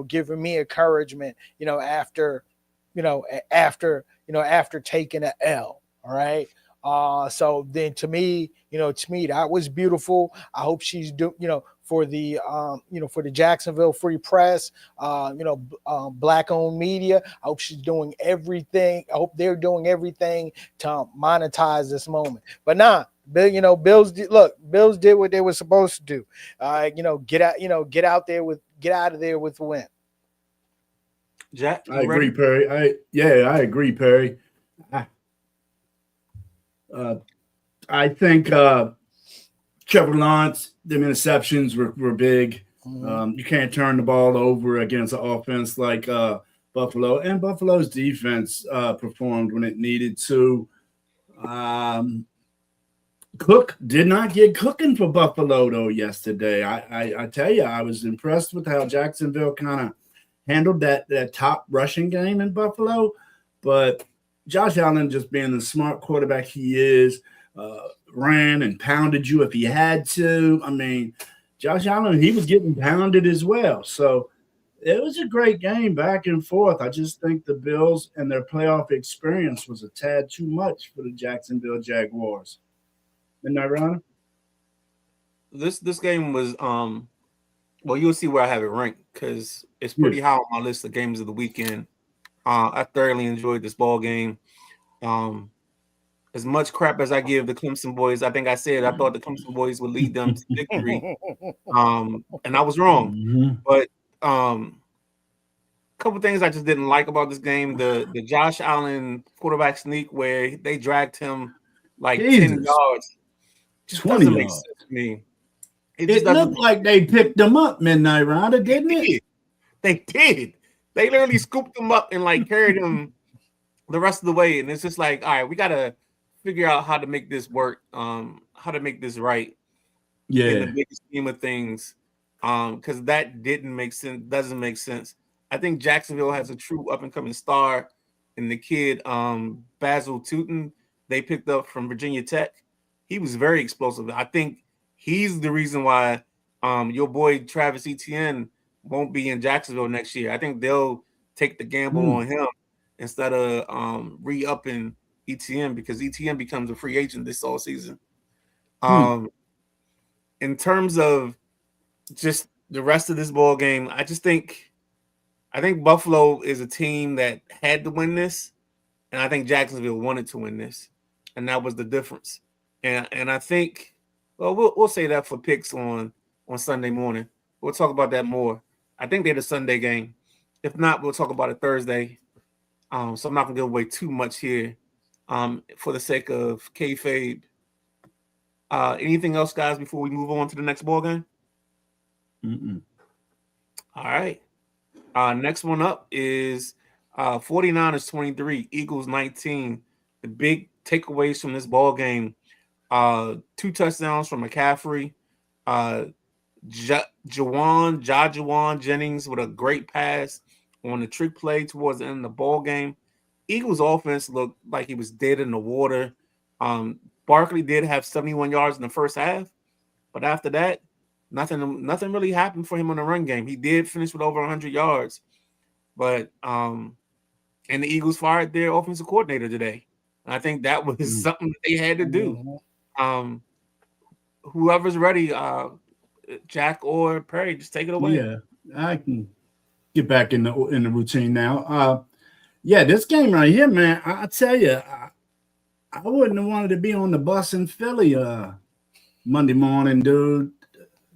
giving me encouragement after taking an L. All right. So then to me that was beautiful. I hope she's for the Jacksonville Free Press, black owned media. I hope she's doing everything. I hope they're doing everything to monetize this moment. But Bills did what they were supposed to do. Get out of there with the win.
Jack,
I agree, Perry. I agree, Perry. I think Trevor Lawrence, the interceptions were big.
Mm-hmm.
You can't turn the ball over against an offense like Buffalo, and Buffalo's defense performed when it needed to. Cook did not get cooking for Buffalo though yesterday. I tell you, I was impressed with how Jacksonville kind of handled that top rushing game in Buffalo, but Josh Allen, just being the smart quarterback he is, ran and pounded you if he had to. I mean, Josh Allen, he was getting pounded as well. So it was a great game back and forth. I just think the Bills and their playoff experience was a tad too much for the Jacksonville Jaguars. Isn't that right?
This game was well, you'll see where I have it ranked because it's pretty high on my list of games of the weekend. I thoroughly enjoyed this ball game. As much crap as I give the Clemson boys, I think I said I thought the Clemson boys would lead them to victory. And I was wrong.
Mm-hmm.
But a couple things I just didn't like about this game. The Josh Allen quarterback sneak where they dragged him like 10 yards. Just
20
doesn't make
yards.
sense to me.
It looked like they picked them up, Midnight Rider, didn't it?
They did. They literally scooped him up and like carried him the rest of the way. And it's just like, all right, we gotta figure out how to make this work, how to make this right in the big scheme of things. Because that doesn't make sense. I think Jacksonville has a true up and coming star in the kid Basil Tootin they picked up from Virginia Tech. He was very explosive. I think he's the reason why your boy Travis Etienne won't be in Jacksonville next year. I think they'll take the gamble on him instead of re-upping Etienne because Etienne becomes a free agent this all season. In terms of just the rest of this ball game, I think Buffalo is a team that had to win this, and I think Jacksonville wanted to win this, and that was the difference. And I think, well, we'll say that for picks on Sunday morning. We'll talk about that more. I think they're the Sunday game. If not, we'll talk about it Thursday. So I'm not gonna give away too much here, for the sake of kayfabe. Anything else, guys, before we move on to the next ball game?
Mm-mm.
All right. Next one up is 49ers 23, Eagles 19. The big takeaways from this ball game. 2 touchdowns from McCaffrey. Jajuan Jennings with a great pass on the trick play towards the end of the ball game. Eagles offense looked like he was dead in the water. Barkley did have 71 yards in the first half, but after that, nothing really happened for him on the run game. He did finish with over 100 yards, but and the Eagles fired their offensive coordinator today. I think that was something that they had to do. Whoever's ready, Jack or Perry, just take it away.
Yeah, I can get back in the routine now. This game right here, man, I tell you, I wouldn't have wanted to be on the bus in Philly Monday morning, dude.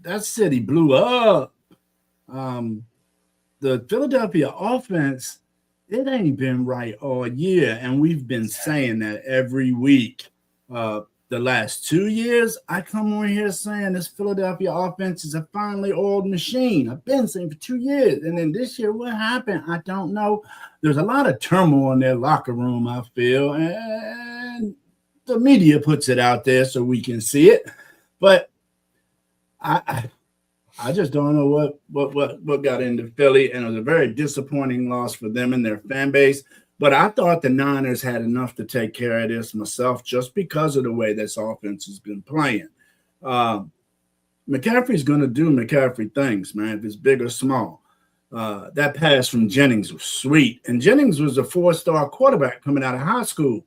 That city blew up. The Philadelphia offense, it ain't been right all year, and we've been saying that every week. The last 2 years, I come on here saying this Philadelphia offense is a finely oiled machine. I've been saying for 2 years. And then this year, what happened? I don't know. There's a lot of turmoil in their locker room, I feel. And the media puts it out there so we can see it. But I just don't know what got into Philly. And it was a very disappointing loss for them and their fan base. But I thought the Niners had enough to take care of this myself just because of the way this offense has been playing. McCaffrey's going to do McCaffrey things, man, if it's big or small. That pass from Jennings was sweet. And Jennings was a 4-star quarterback coming out of high school.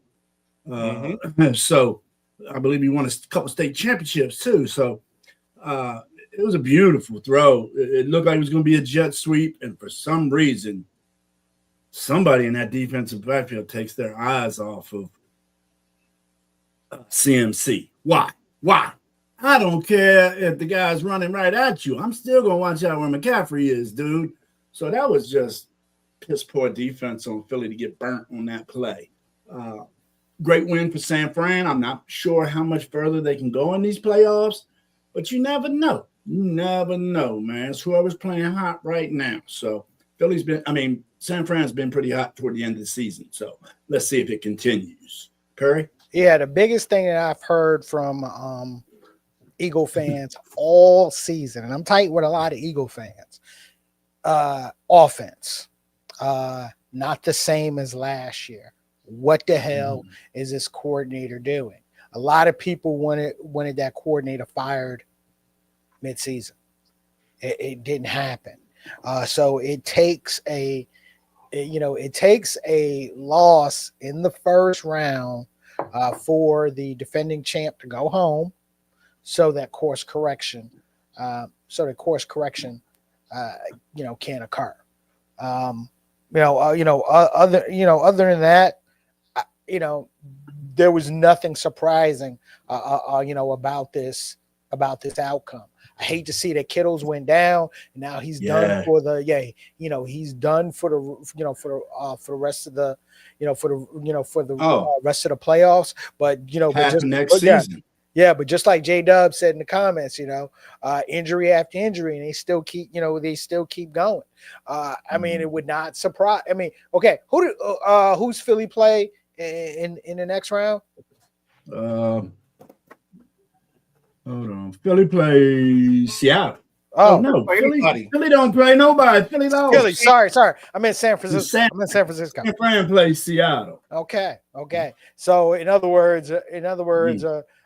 So I believe he won a couple state championships too. So it was a beautiful throw. It looked like it was going to be a jet sweep. And for some reason, somebody in that defensive backfield takes their eyes off of CMC. Why? I don't care if the guy's running right at you. I'm still going to watch out where McCaffrey is, dude. So that was just piss poor defense on Philly to get burnt on that play. Great win for San Fran. I'm not sure how much further they can go in these playoffs, but you never know. You never know, man. It's whoever's playing hot right now. So San Fran's been pretty hot toward the end of the season. So let's see if it continues. Curry?
Yeah, the biggest thing that I've heard from Eagle fans all season, and I'm tight with a lot of Eagle fans, offense, not the same as last year. What the hell is this coordinator doing? A lot of people wanted that coordinator fired mid-season. It didn't happen. So it takes a loss in the first round for the defending champ to go home, so that course correction can occur. Other than that, there was nothing surprising, about this outcome. I hate to see that Kittles went down. And now he's done for the he's done for the rest of the rest of the playoffs. But
next season.
Yeah, but just like J-Dub said in the comments, injury after injury, and they still keep going. I mean, it would not surprise. I mean, okay, who's Philly play in the next round?
Hold on. Philly plays Seattle.
Oh
no, Philly don't play nobody. Philly lost.
Philly, sorry. I'm in San Francisco. San
Fran plays Seattle.
Okay. So in other words, a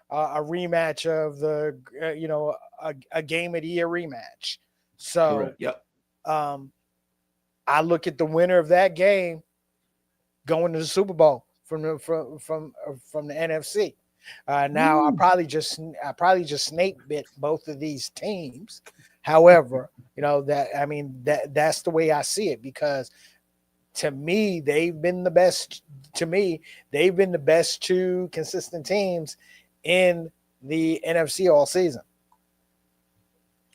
rematch of the a game of the year rematch. So
correct. Yep.
I look at the winner of that game going to the Super Bowl from the NFC. Now I probably just snake bit both of these teams. However, that's the way I see it, because to me they've been the best. To me, they've been the best two consistent teams in the NFC all season.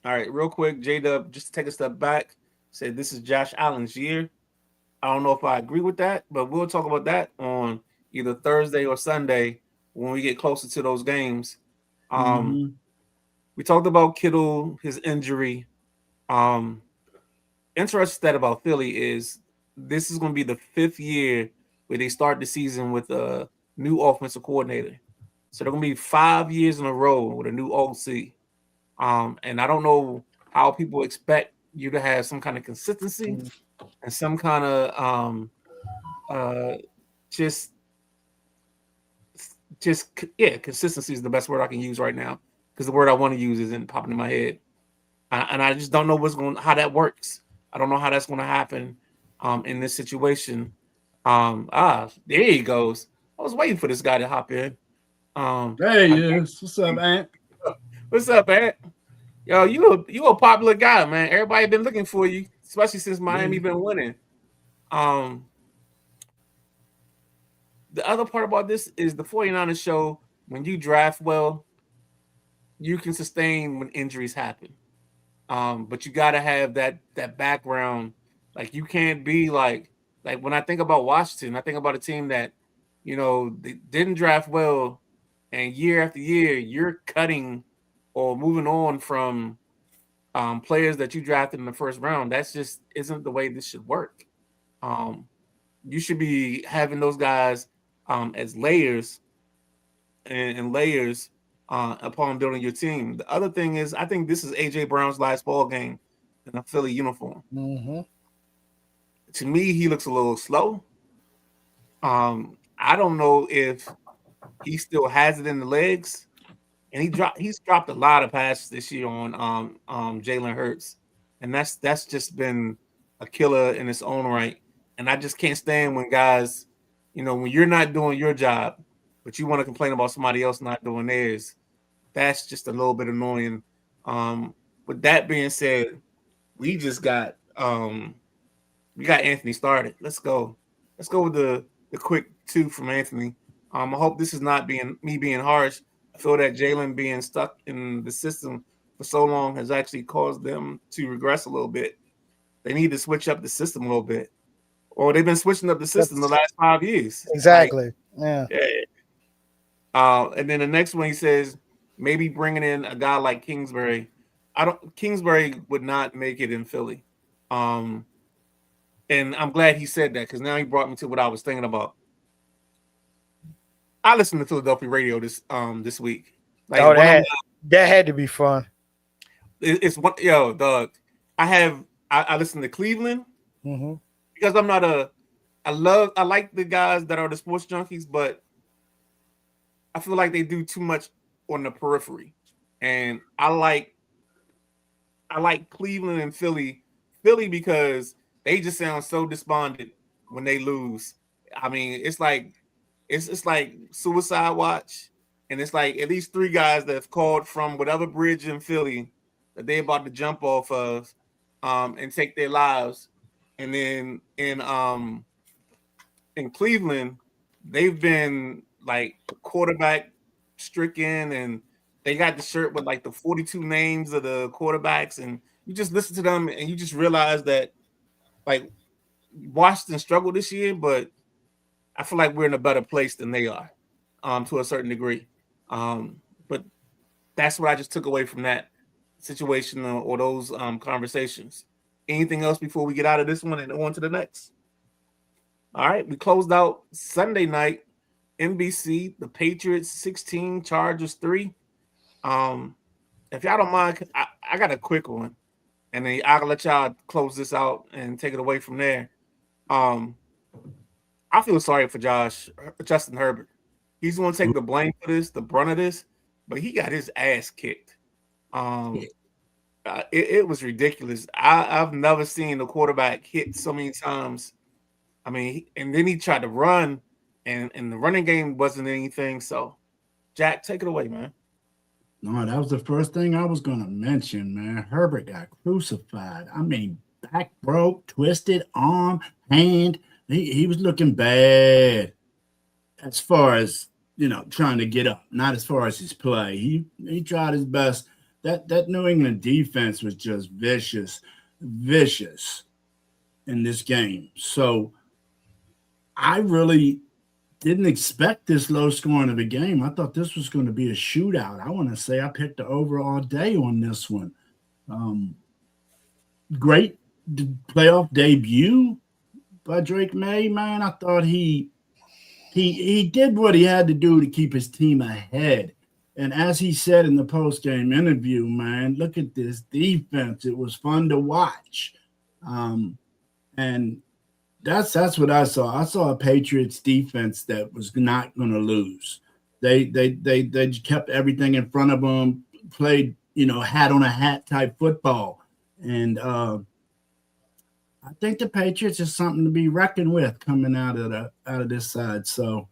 All right, real quick, J-Dub, just to take a step back, said this is Josh Allen's year. I don't know if I agree with that, but we'll talk about that on either Thursday or Sunday when we get closer to those games. We talked about Kittle, his injury. Interesting stat about Philly is this is going to be the 5th year where they start the season with a new offensive coordinator. So they're going to be 5 years in a row with a new OC. And I don't know how people expect you to have some kind of consistency and some kind of consistency is the best word I can use right now, because the word I want to use isn't popping in my head. And I just don't know how that works. I don't know how that's going to happen in this situation. There he goes. I was waiting for this guy to hop in.
There he is. What's up, Ant?
What's up, Ant? Yo, you a popular guy, man. Everybody been looking for you, especially since Miami been winning. The other part about this is the 49ers show when you draft well, you can sustain when injuries happen. But you got to have that background. Like, you can't be like when I think about Washington, I think about a team that, they didn't draft well, and year after year you're cutting or moving on from players that you drafted in the first round. That's just isn't the way this should work. Um, you should be having those guys as layers and layers upon building your team. The other thing is, I think this is AJ Brown's last ball game in a Philly uniform.
Mm-hmm.
To me, he looks a little slow. I don't know if he still has it in the legs, and he's dropped a lot of passes this year on Jalen Hurts, and that's just been a killer in its own right. And I just can't stand when guys, when you're not doing your job, but you want to complain about somebody else not doing theirs. That's just a little bit annoying. With that being said, we just got we got Anthony started. Let's go. Let's go with the quick two from Anthony. I hope this is not being harsh. I feel that Jalen being stuck in the system for so long has actually caused them to regress a little bit. They need to switch up the system a little bit. Or they've been switching up the system the last 5 years.
Exactly. Yeah.
And then the next one he says maybe bringing in a guy like Kingsbury. Kingsbury would not make it in Philly. And I'm glad he said that because now he brought me to what I was thinking about. I listened to Philadelphia radio this week. Like,
that had to be fun.
It's one dog. I listen to Cleveland because I'm not I like the guys that are the sports junkies, but I feel like they do too much on the periphery. And I like Cleveland and Philly because they just sound so despondent when they lose. I mean, it's like Suicide Watch, and it's like at least 3 guys that have called from whatever bridge in Philly that they're about to jump off of, and take their lives. And then in Cleveland, they've been like quarterback stricken, and they got the shirt with like the 42 names of the quarterbacks, and you just listen to them and you just realize that like Washington struggled this year, but I feel like we're in a better place than they are, to a certain degree. But that's what I just took away from that situation or those conversations. Anything else before we get out of this one and on to the next? All right, we closed out Sunday night, NBC, the Patriots 16, Chargers 3. If y'all don't mind, I got a quick one, and then I'll let y'all close this out and take it away from there. I feel sorry for Justin Herbert. He's going to take the blame for this, the brunt of this, but he got his ass kicked. It was ridiculous. I've never seen a quarterback hit so many times. I mean, and then he tried to run, and the running game wasn't anything. So, Jack, take it away, man.
No, that was the first thing I was going to mention, man. Herbert got crucified. I mean, back broke, twisted arm, hand. He was looking bad as far as, trying to get up, not as far as his play. He tried his best. That New England defense was just vicious in this game. So I really didn't expect this low scoring of a game. I thought this was going to be a shootout. I want to say I picked the over all day on this one. Great playoff debut by Drake May, man. I thought he did what he had to do to keep his team ahead. And as he said in the post-game interview, man, look at this defense. It was fun to watch. And that's what I saw. I saw a Patriots defense that was not going to lose. They kept everything in front of them, played, hat on a hat type football. And I think the Patriots is something to be reckoned with coming out of this side. So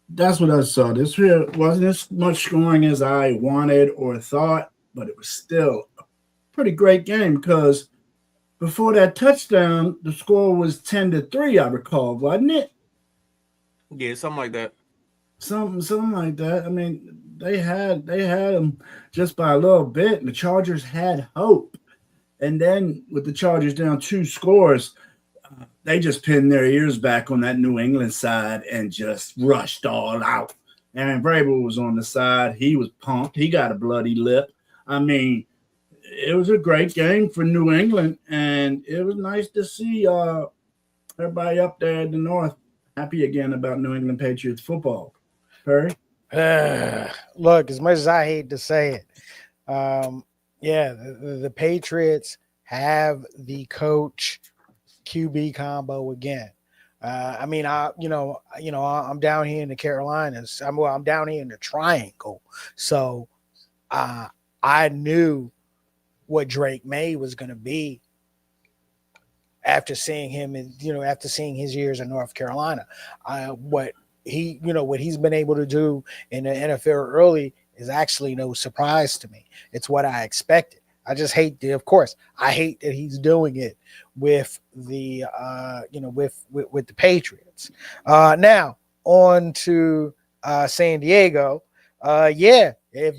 that's what I saw. This here wasn't as much scoring as I wanted or thought, but it was still a pretty great game because before that touchdown, the score was 10-3, I recall, wasn't it?
Yeah, something like that.
Something like that. I mean, they had them just by a little bit, and the Chargers had hope. And then with the Chargers down 2 scores, they just pinned their ears back on that New England side and just rushed all out. Aaron Vrabel was on the side. He was pumped. He got a bloody lip. I mean, it was a great game for New England, and it was nice to see everybody up there in the North happy again about New England Patriots football. Perry?
Look, as much as I hate to say it, yeah, the Patriots have the coach QB combo again. I mean, I'm down here in the Carolinas. I'm down here in the Triangle, so I knew what Drake May was going to be after seeing him, and after seeing his years in North Carolina. What he's been able to do in the NFL early is actually no surprise to me. It's what I expected. I just hate I hate that he's doing it with the with the Patriots. Now on to San Diego. If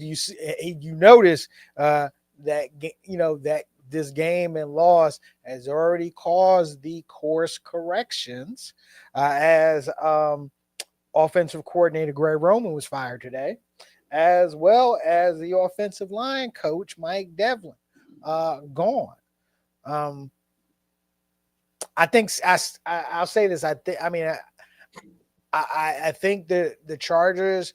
you notice that that this game and loss has already caused the course corrections as offensive coordinator Greg Roman was fired today, as well as the offensive line coach Mike Devlin gone. I think I'll say this. I think the Chargers,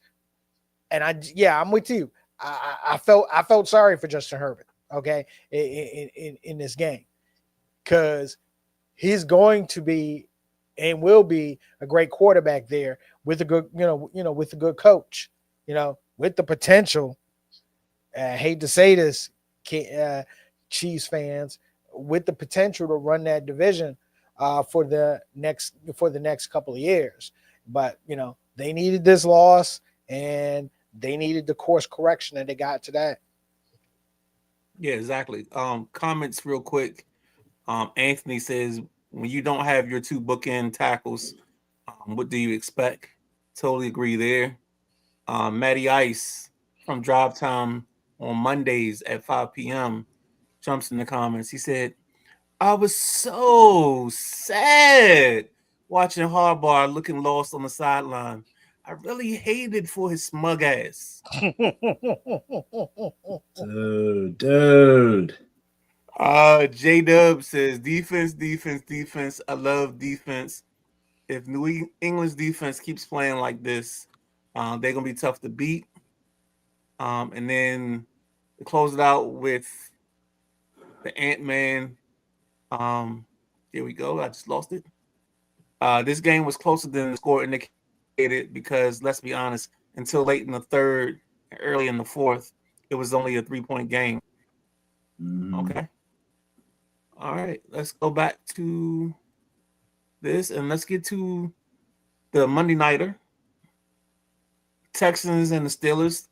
and I'm with you. I felt sorry for Justin Herbert. Okay, in this game, because he's going to be and will be a great quarterback there with a good, with a good coach, with the potential. I hate to say this, Chiefs fans, with the potential to run that division for the next couple of years. But they needed this loss and they needed the course correction that they got today.
Yeah, exactly. Comments real quick. Anthony says, when you don't have your two bookend tackles, what do you expect? Totally agree there. Matty Ice from Drive Time on Mondays at 5 p.m. jumps in the comments. He said, I was so sad watching Harbaugh looking lost on the sideline. I really hated for his smug ass.
Dude.
J-Dub says, defense. I love defense. If New England's defense keeps playing like this, they're going to be tough to beat. And then to close it out with the Ant-Man. Here we go. I just lost it. This game was closer than the score indicated because, let's be honest, until late in the third, early in the fourth, it was only a 3-point game. Okay. All right. Let's go back to this and let's get to the Monday nighter. Texans and the Steelers,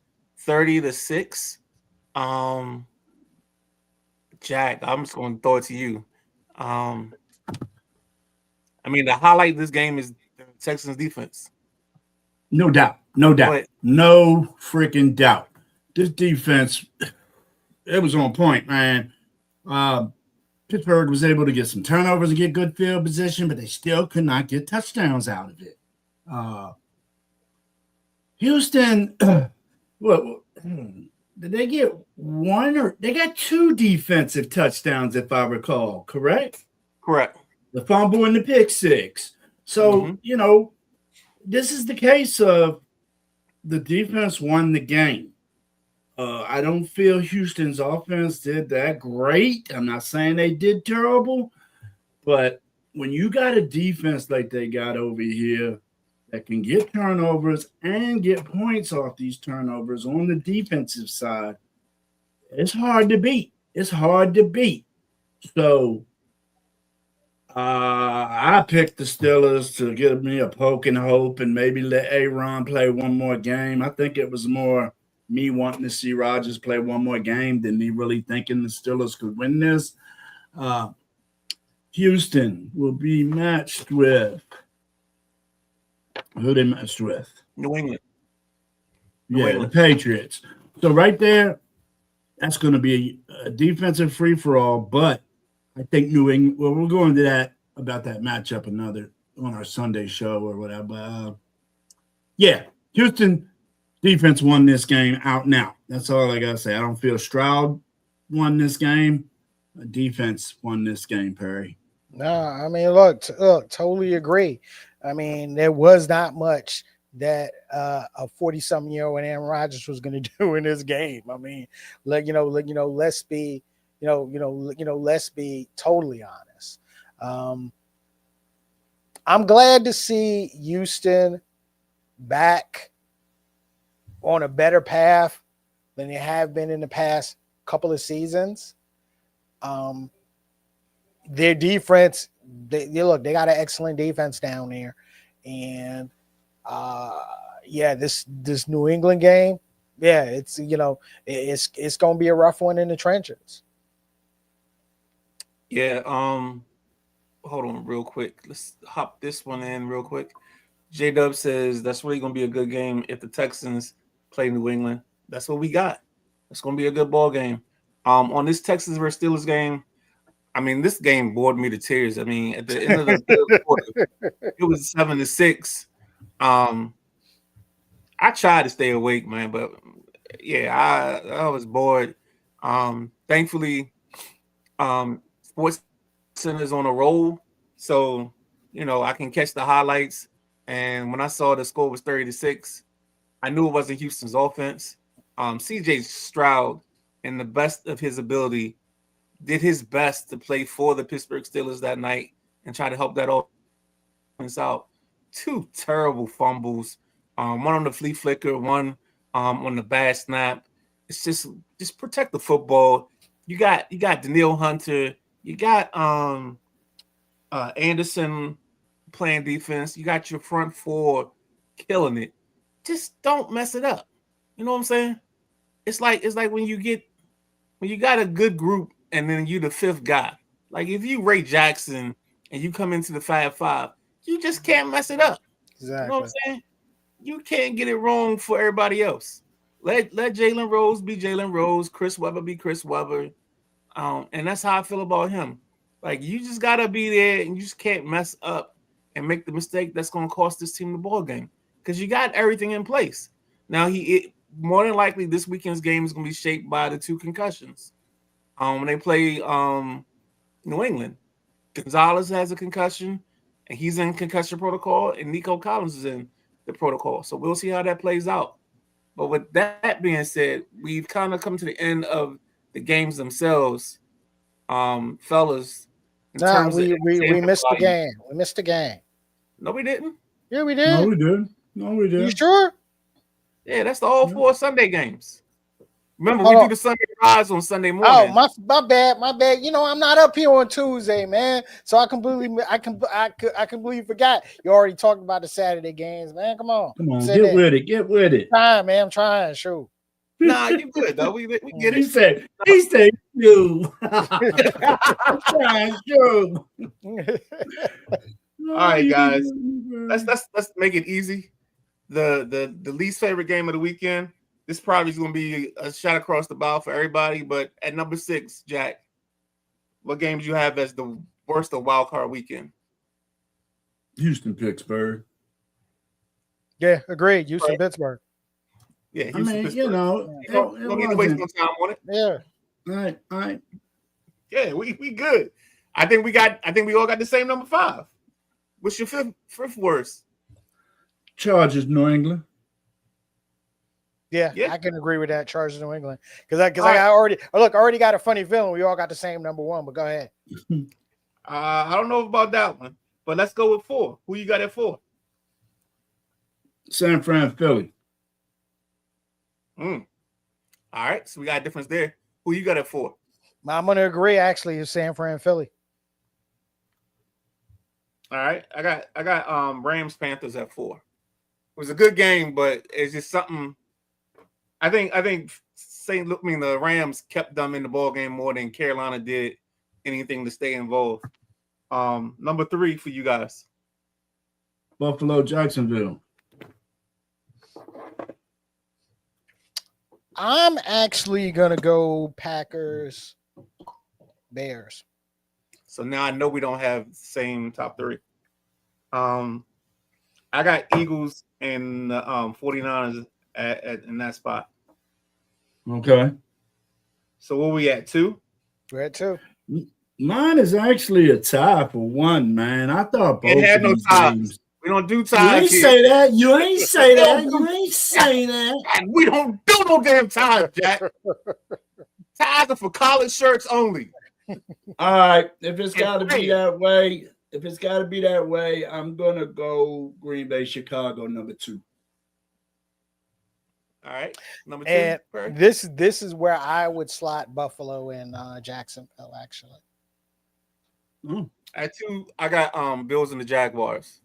30-6. Jack, I'm just going to throw it to you. The highlight of this game is the Texans defense.
No doubt. No freaking doubt. This defense, it was on point, man. Pittsburgh was able to get some turnovers and get good field position, but they still could not get touchdowns out of it. Houston, did they get one or they got two defensive touchdowns, if I recall, correct?
Correct.
The fumble and the pick six. So, this is the case of the defense won the game. I don't feel Houston's offense did that great. I'm not saying they did terrible, but when you got a defense like they got over here that can get turnovers and get points off these turnovers on the defensive side, it's hard to beat. So I picked the Steelers to give me a poke and hope and maybe let Aaron play one more game. I think it was more me wanting to see Rodgers play one more game than me really thinking the Steelers could win this. Houston will be matched with who they matched with?
New England.
The Patriots. So right there, that's going to be a defensive free-for-all, but I think New England, well, we'll go into that about that matchup on our Sunday show or whatever. But yeah, Houston defense won this game out and out. That's all I gotta say. I don't feel Stroud won this game. Defense won this game, Perry.
No, I mean, look, totally agree. I mean, there was not much that a 40-something-year-old Aaron Rodgers was going to do in this game. I mean, let's be, let's be totally honest. I'm glad to see Houston back on a better path than they have been in the past couple of seasons. Their defense, they got an excellent defense down there. And this New England game, it's it's gonna be a rough one in the trenches.
Yeah, hold on real quick. Let's hop this one in real quick. J-Dub says that's really gonna be a good game if the Texans play New England. That's what we got. It's gonna be a good ball game. On this Texans versus Steelers game, I mean, this game bored me to tears. I mean, at the end of the third quarter, it was 7-6. I tried to stay awake, man, but yeah, I was bored. Thankfully, Sports Center's on a roll, so I can catch the highlights. And when I saw the score was 30-6, I knew it wasn't Houston's offense. CJ Stroud, in the best of his ability, did his best to play for the Pittsburgh Steelers that night and try to help that offense out. 2 terrible fumbles, one on the flea flicker, one on the bad snap. It's just protect the football. You got Danielle Hunter, you got Anderson playing defense, you got your front four killing it. Just don't mess it up. You know what I'm saying? It's like when you got a good group and then you the fifth guy. Like if you Ray Jackson and you come into the 5-5, you just can't mess it up.
Exactly.
You know what I'm saying? You can't get it wrong for everybody else. Let Jalen Rose be Jalen Rose, Chris Webber be Chris Webber. And that's how I feel about him. Like you just gotta be there and you just can't mess up and make the mistake that's gonna cost this team the ball game. Because you got everything in place. Now more than likely this weekend's game is gonna be shaped by the 2 concussions. When they play New England, Gonzalez has a concussion, and he's in concussion protocol, and Nico Collins is in the protocol. So we'll see how that plays out. But with that being said, we've kind of come to the end of the games themselves, fellas.
We missed the game. We missed the game.
No, we didn't.
Yeah, we did.
No, we did.
You sure?
Yeah, that's the all 4 Sunday games. Remember, we do the Sunday rise on Sunday morning.
Oh, my bad. I'm not up here on Tuesday, man. So I completely forgot. You already talked about the Saturday games, man. Come on,
get with it.
I'm trying. Shoot.
Nah, you good though. We get it.
He said, you. I'm trying, shoot.
All right, guys. Let's make it easy. The least favorite game of the weekend. This probably is going to be a shot across the bow for everybody. But at number 6, Jack, what games you have as the worst of wild card weekend?
Houston, Pittsburgh.
Yeah, agreed. Houston, Pittsburgh.
Yeah, Houston, Pittsburgh.
Don't
need to waste no time on it.
Yeah.
All right.
Yeah, we good. I think we all got the same number 5. What's your fifth worst?
Chargers, New England.
Yeah, I can agree with that. Chargers, New England, because I already got a funny feeling we all got the same number 1. But go ahead.
I don't know about that one, but let's go with 4. Who you got at 4?
San Fran, Philly.
All right, so we got a difference there. Who you got at 4?
I'm gonna agree. Actually, it's San Fran, Philly.
All right, I got Rams Panthers at 4. It was a good game, but it's just something. I think the Rams kept them in the ball game more than Carolina did anything to stay involved. Number 3 for you guys.
Buffalo, Jacksonville.
I'm actually gonna go Packers, Bears.
So now I know we don't have the same top three. I got Eagles and 49ers in that spot.
Okay.
So where we at, 2?
We're at 2.
Mine is actually a tie for 1, man. I thought
It
both
had
of
no
these
ties.
games.
We don't do
You
ties
ain't
here.
say that. You ain't say that. You ain't say that.
We don't do no damn ties, Jack. Ties are for college shirts only.
All right. If it's got to
hey.
be that way, I'm gonna go Green Bay, Chicago, number 2.
All right, number 2.
And
Perry.
this is where I would slot Buffalo and Jacksonville, actually.
At 2, I got Bills and the Jaguars.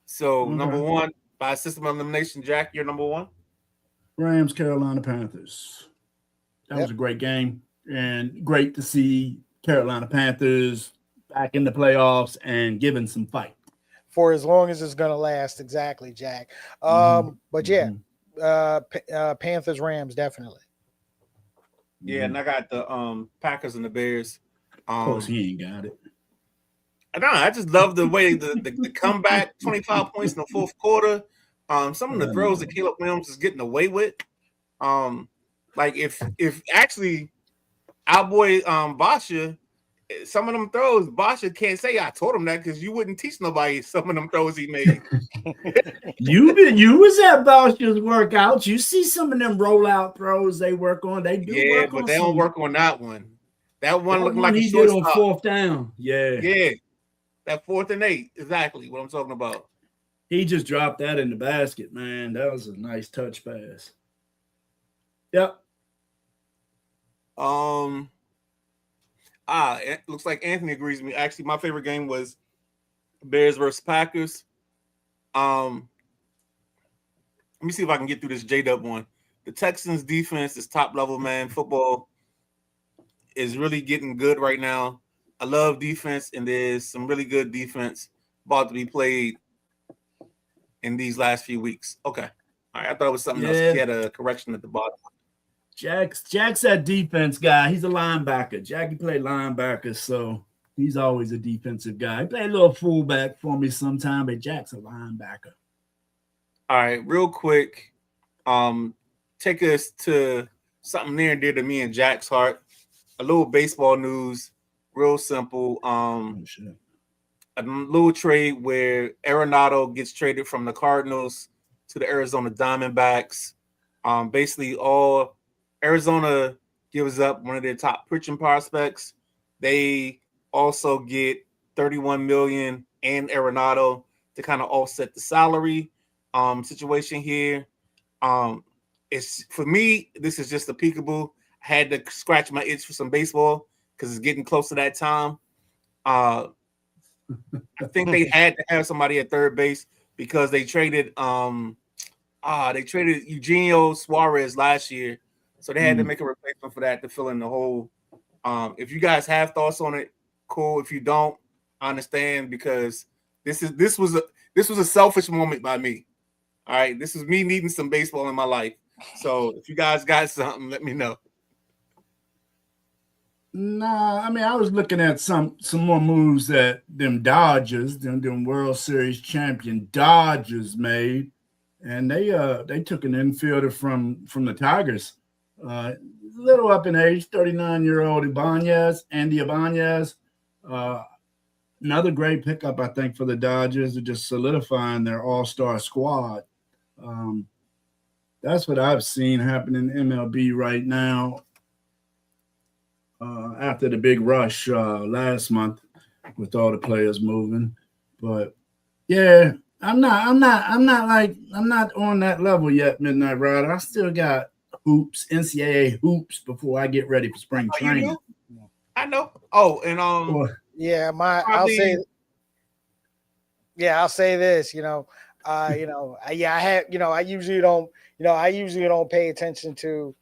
So number 1 by system of elimination, Jack, you're number 1.
Rams, Carolina Panthers. That was a great game, and great to see Carolina Panthers back in the playoffs and giving some fight
for as long as it's going to last. Exactly, Jack. But yeah, Panthers, Rams, definitely.
Yeah, and I got the Packers and the Bears.
Of course, he ain't got it.
I just love the way the comeback, 25 points in the fourth quarter. Some of the throws that Caleb Williams is getting away with. Like if actually our boy Basha, some of them throws, Basha can't say I told him that because you wouldn't teach nobody some of them throws he made.
You was at Basha's workouts. You see some of them rollout throws they work on. They do work
but
on
they don't work on that one. That one looking like
he
a
did
shortstop.
on 4th down. Yeah.
That 4th and 8, exactly what I'm talking about.
He just dropped that in the basket, man. That was a nice touch pass. Yep.
It looks like Anthony agrees with me. Actually, my favorite game was Bears versus Packers. Let me see if I can get through this J-Dub one. The Texans defense is top level, man. Football is really getting good right now. I love defense, and there's some really good defense about to be played in these last few weeks. Okay. All right. I thought it was something else. He had a correction at the bottom.
Jack's that defense guy. He's a linebacker. Jackie played linebacker, so he's always a defensive guy. He played a little fullback for me sometime, but Jack's a linebacker.
All right, real quick, take us to something near and dear to me and Jack's heart. A little baseball news, real simple. A little trade where Arenado gets traded from the Cardinals to the Arizona Diamondbacks. Basically, all Arizona gives up one of their top pitching prospects. They also get $31 million and Arenado to kind of offset the salary situation here. It's for me, this is just a peekaboo. I had to scratch my itch for some baseball because it's getting close to that time. I think they had to have somebody at third base because they traded Eugenio Suarez last year. So they had to make a replacement for that to fill in the hole. If you guys have thoughts on it, cool. If you don't, I understand because this was a selfish moment by me. All right, this is me needing some baseball in my life. So if you guys got something, let me know.
Nah, I mean, I was looking at some more moves that them Dodgers, them World Series champion Dodgers made, and they took an infielder from the Tigers. A little up in age, 39-year-old Andy Ibanez. Another great pickup, I think, for the Dodgers to just solidifying their all-star squad. That's what I've seen happen in MLB right now. After the big rush last month with all the players moving, but yeah, I'm not on that level yet, Midnight Rider. I still got NCAA hoops before I get ready for spring training.
I know. Oh, and
I'll say this. I usually don't pay attention to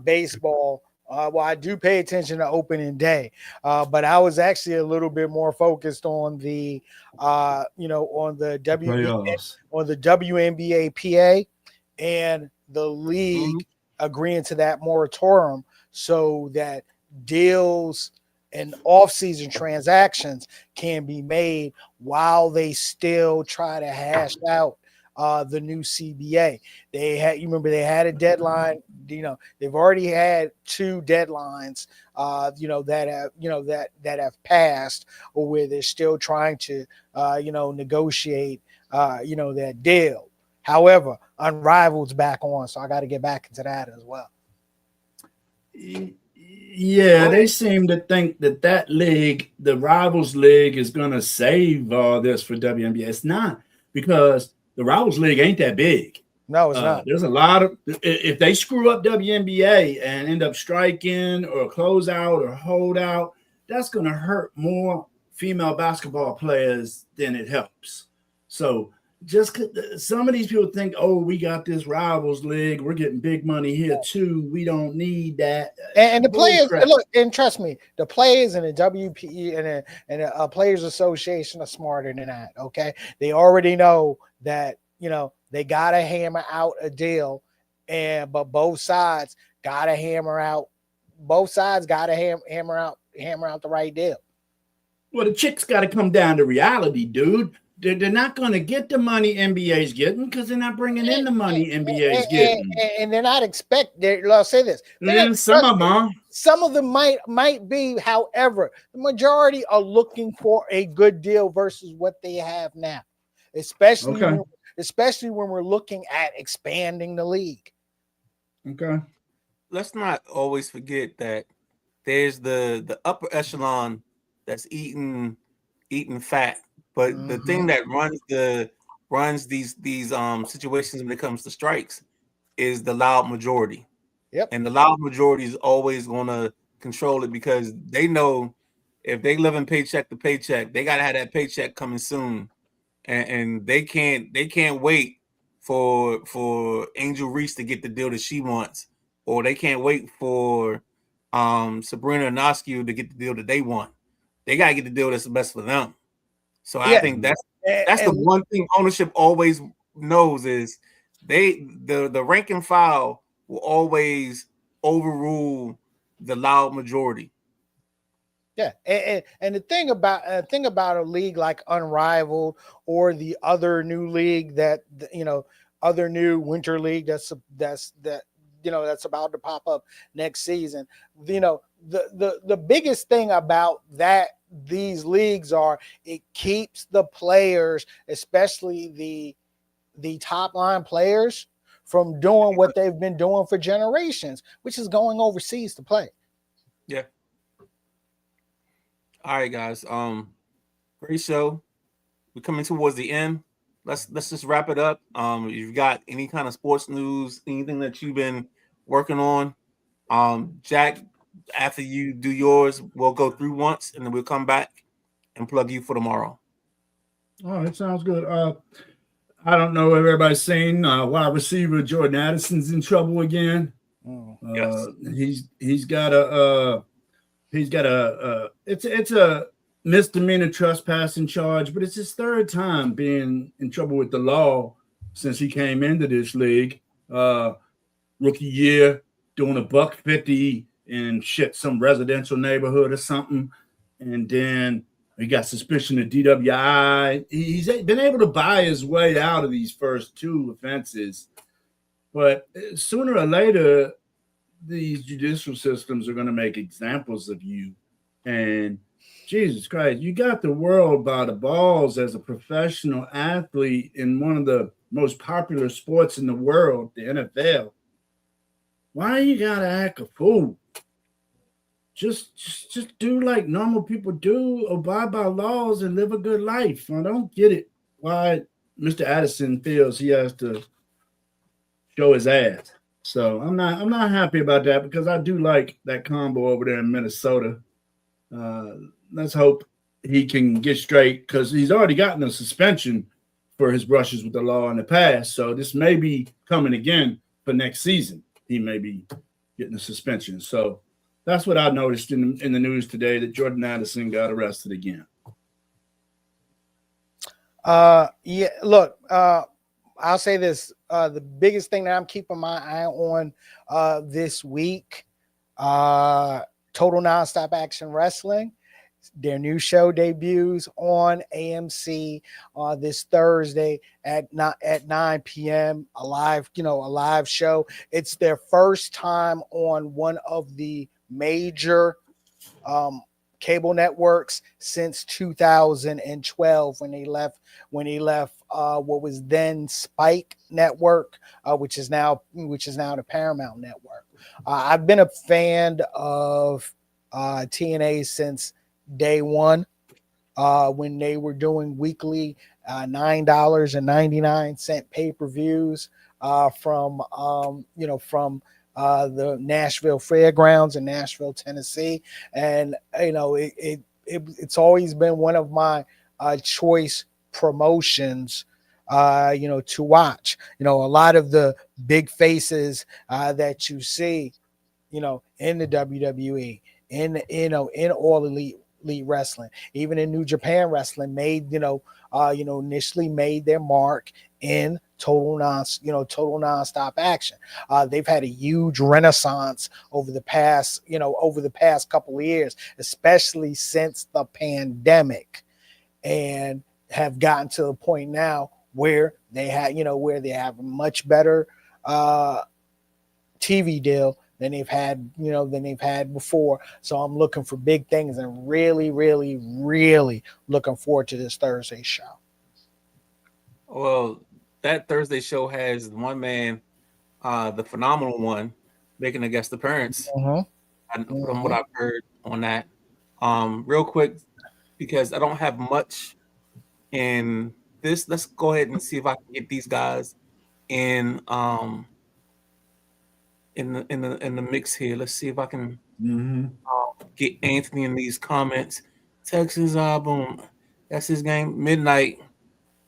baseball. Well, I do pay attention to opening day, but I was actually a little bit more focused on the, on the WNBA PA and the league agreeing to that moratorium so that deals and off-season transactions can be made while they still try to hash out the new CBA. You remember they had a deadline. They've already had 2 deadlines. That have passed, or where they're still trying to negotiate that deal. However, Unrivaled's back on, so I got to get back into that as well.
Yeah, they seem to think that league, the Rivals League, is going to save all this for WNBA. It's not, because the Rivals League ain't that big.
No, it's not.
There's a lot of, if they screw up WNBA and end up striking or close out or hold out, that's going to hurt more female basketball players than it helps. So just some of these people think, oh, we got this Rivals League, we're getting big money here too, we don't need that.
And the players, look, and trust me, the players in the WPE and the Players Association are smarter than that. Okay, they already know that they gotta hammer out a deal, but both sides gotta hammer out. Both sides gotta hammer out the right deal.
Well, the chicks got to come down to reality, dude. They're not going to get the money NBA's getting, because they're not bringing in the money NBA's getting.
And they're not I'll say this. Some of them might be. However, the majority are looking for a good deal versus what they have now, especially when we're looking at expanding the league.
Okay.
Let's not always forget that there's the upper echelon that's eating fat. But the thing that runs these situations when it comes to strikes is the loud majority.
Yep.
And the loud majority is always going to control it, because they know if they live in paycheck to paycheck, they got to have that paycheck coming soon, and they can't wait for Angel Reese to get the deal that she wants, or they can't wait for Sabrina Ionescu to get the deal that they want. They got to get the deal that's the best for them. So I think that's the one thing ownership always knows, is the rank and file will always overrule the loud majority.
Yeah, and the thing about a league like Unrivaled, or the other new league other new winter league that's about to pop up next season. The biggest thing about these leagues are, it keeps the players, especially the top line players, from doing what they've been doing for generations, which is going overseas to play.
Yeah. All right, guys. Great show. We're coming towards the end. Let's just wrap it up. If you've got any kind of sports news, anything that you've been working on, Jack, after you do yours, we'll go through once, and then we'll come back and plug you for tomorrow.
Oh, that sounds good. I don't know if everybody's seen wide receiver Jordan Addison's in trouble again.
Yes.
He's got a it's a misdemeanor trespassing charge, but it's his 3rd time being in trouble with the law since he came into this league. Rookie year, doing $150 in some residential neighborhood or something, and then he got suspicion of DWI. He's been able to buy his way out of these first 2 offenses, but sooner or later, these judicial systems are going to make examples of you. And Jesus Christ, you got the world by the balls as a professional athlete in one of the most popular sports in the world, the NFL. Why you gotta act a fool? Just do like normal people do, abide by laws and live a good life. I don't get it why Mr. Addison feels he has to show his ass. So I'm not happy about that, because I do like that combo over there in Minnesota. Let's hope he can get straight, because he's already gotten a suspension for his brushes with the law in the past. So this may be coming again for next season. He may be getting a suspension. So that's what I noticed in the news today, that Jordan Addison got arrested again.
Yeah, look, I'll say this. The biggest thing that I'm keeping my eye on this week, Total Nonstop Action Wrestling. Their new show debuts on AMC this Thursday at 9 p.m. A live show. It's their first time on one of the major cable networks since 2012 when he left what was then Spike Network, which is now the Paramount Network. I've been a fan of TNA since day one, when they were doing weekly $9.99 pay-per-views from the Nashville Fairgrounds in Nashville, Tennessee. And it's always been one of my choice promotions to watch. A lot of the big faces that you see in the WWE, in All Elite Wrestling, even in New Japan Wrestling, initially made their mark in total nonstop action. They've had a huge renaissance over the past couple of years, especially since the pandemic, and have gotten to the point now where they have a much better TV deal than they've had before. So I'm looking for big things and really, really, really looking forward to this Thursday show.
Well, that Thursday show has one man, the phenomenal one, making a guest appearance. From what I've heard on that. Real quick, because I don't have much in this, let's go ahead and see if I can get these guys in the mix here. Let's see if I can get Anthony in these comments. Texas boom. That's his game. Midnight.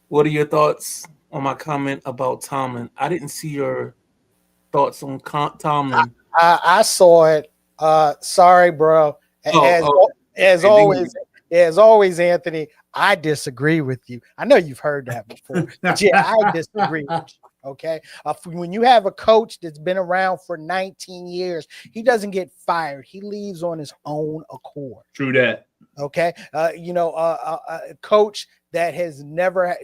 What are your thoughts on my comment about Tomlin? I didn't see your thoughts on Tomlin.
I saw it. Sorry, bro. As always, Anthony, I disagree with you. I know you've heard that before, but yeah, I disagree with you. Okay. When you have a coach that's been around for 19 years, he doesn't get fired. He leaves on his own accord.
True that.
Okay. A coach that has never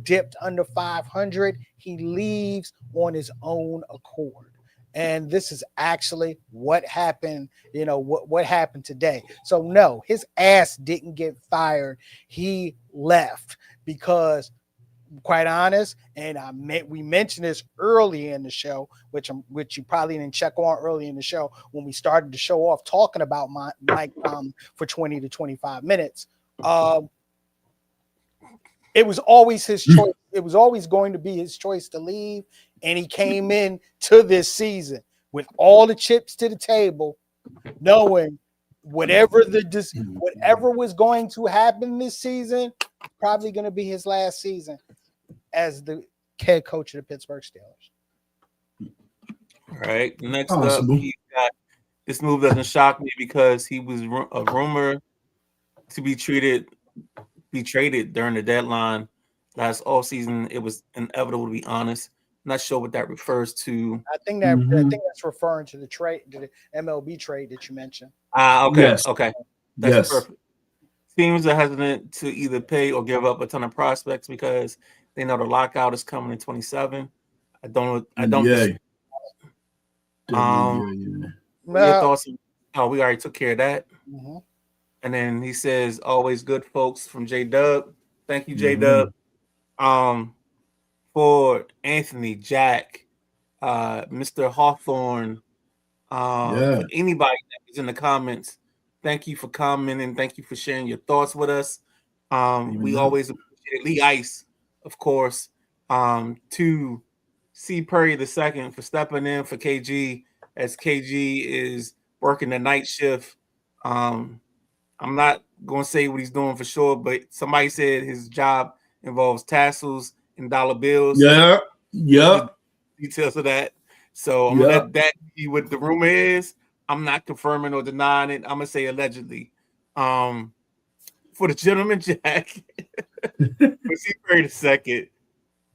dipped under 500, he leaves on his own accord. And this is actually what happened, what happened today. So no, his ass didn't get fired. He left because, quite honest, and we mentioned this early in the show, which you probably didn't check on early in the show when we started to show off talking about Mike for 20 to 25 minutes. It was always his choice. It was always going to be his choice to leave, and he came in to this season with all the chips to the table, knowing whatever was going to happen this season, probably going to be his last season as the head coach of the Pittsburgh Steelers.
All right. Next up, this move doesn't shock me because he was a rumor to be traded during the deadline last offseason. It was inevitable, to be honest. I'm not sure what that refers to.
I think that's referring to the trade, to the MLB trade that you mentioned.
Okay.
Yes.
Okay. That's perfect. Teams are hesitant to either pay or give up a ton of prospects because they know the lockout is coming in 27. I don't.
Yeah.
Your thoughts? We already took care of that.
Mm-hmm.
And then he says, "Always good folks" from J Dub. Thank you, J Dub. For Anthony, Jack, Mr. Hawthorne, for anybody that was in the comments, thank you for commenting. Thank you for sharing your thoughts with us. We always appreciate it. Lee Ice, of course, to C. Perry II for stepping in for KG as KG is working the night shift. I'm not going to say what he's doing for sure, but somebody said his job involves tassels and dollar bills.
Yeah.
Details of that. So I'm going to let that be what the rumor is. I'm not confirming or denying it. I'm going to say allegedly. For the gentleman, Jack, for C. Perry II,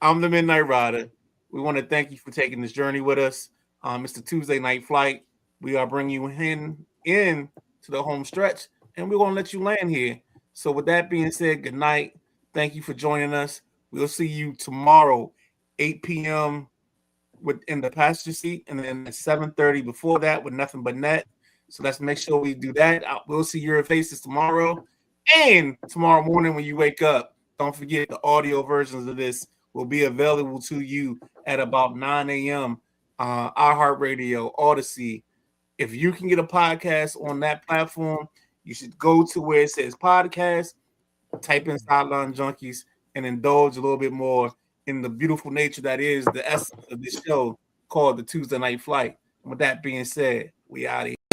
I'm the Midnight Rider. We want to thank you for taking this journey with us. Mr. Tuesday Night Flight. We are bringing you in in to the home stretch, and we're gonna let you land here. So with that being said, good night. Thank you for joining us. We'll see you tomorrow, 8 p.m. in the passenger seat, and then at 7:30 before that with Nothing But Net. So let's make sure we do that. We'll see your faces tomorrow. And tomorrow morning when you wake up, don't forget the audio versions of this will be available to you at about 9 a.m. iHeartRadio, Odyssey. If you can get a podcast on that platform, you should go to where it says podcast, type in Sideline Junkies, and indulge a little bit more in the beautiful nature that is the essence of this show called the Tuesday Night Flight. And with that being said, we out of here.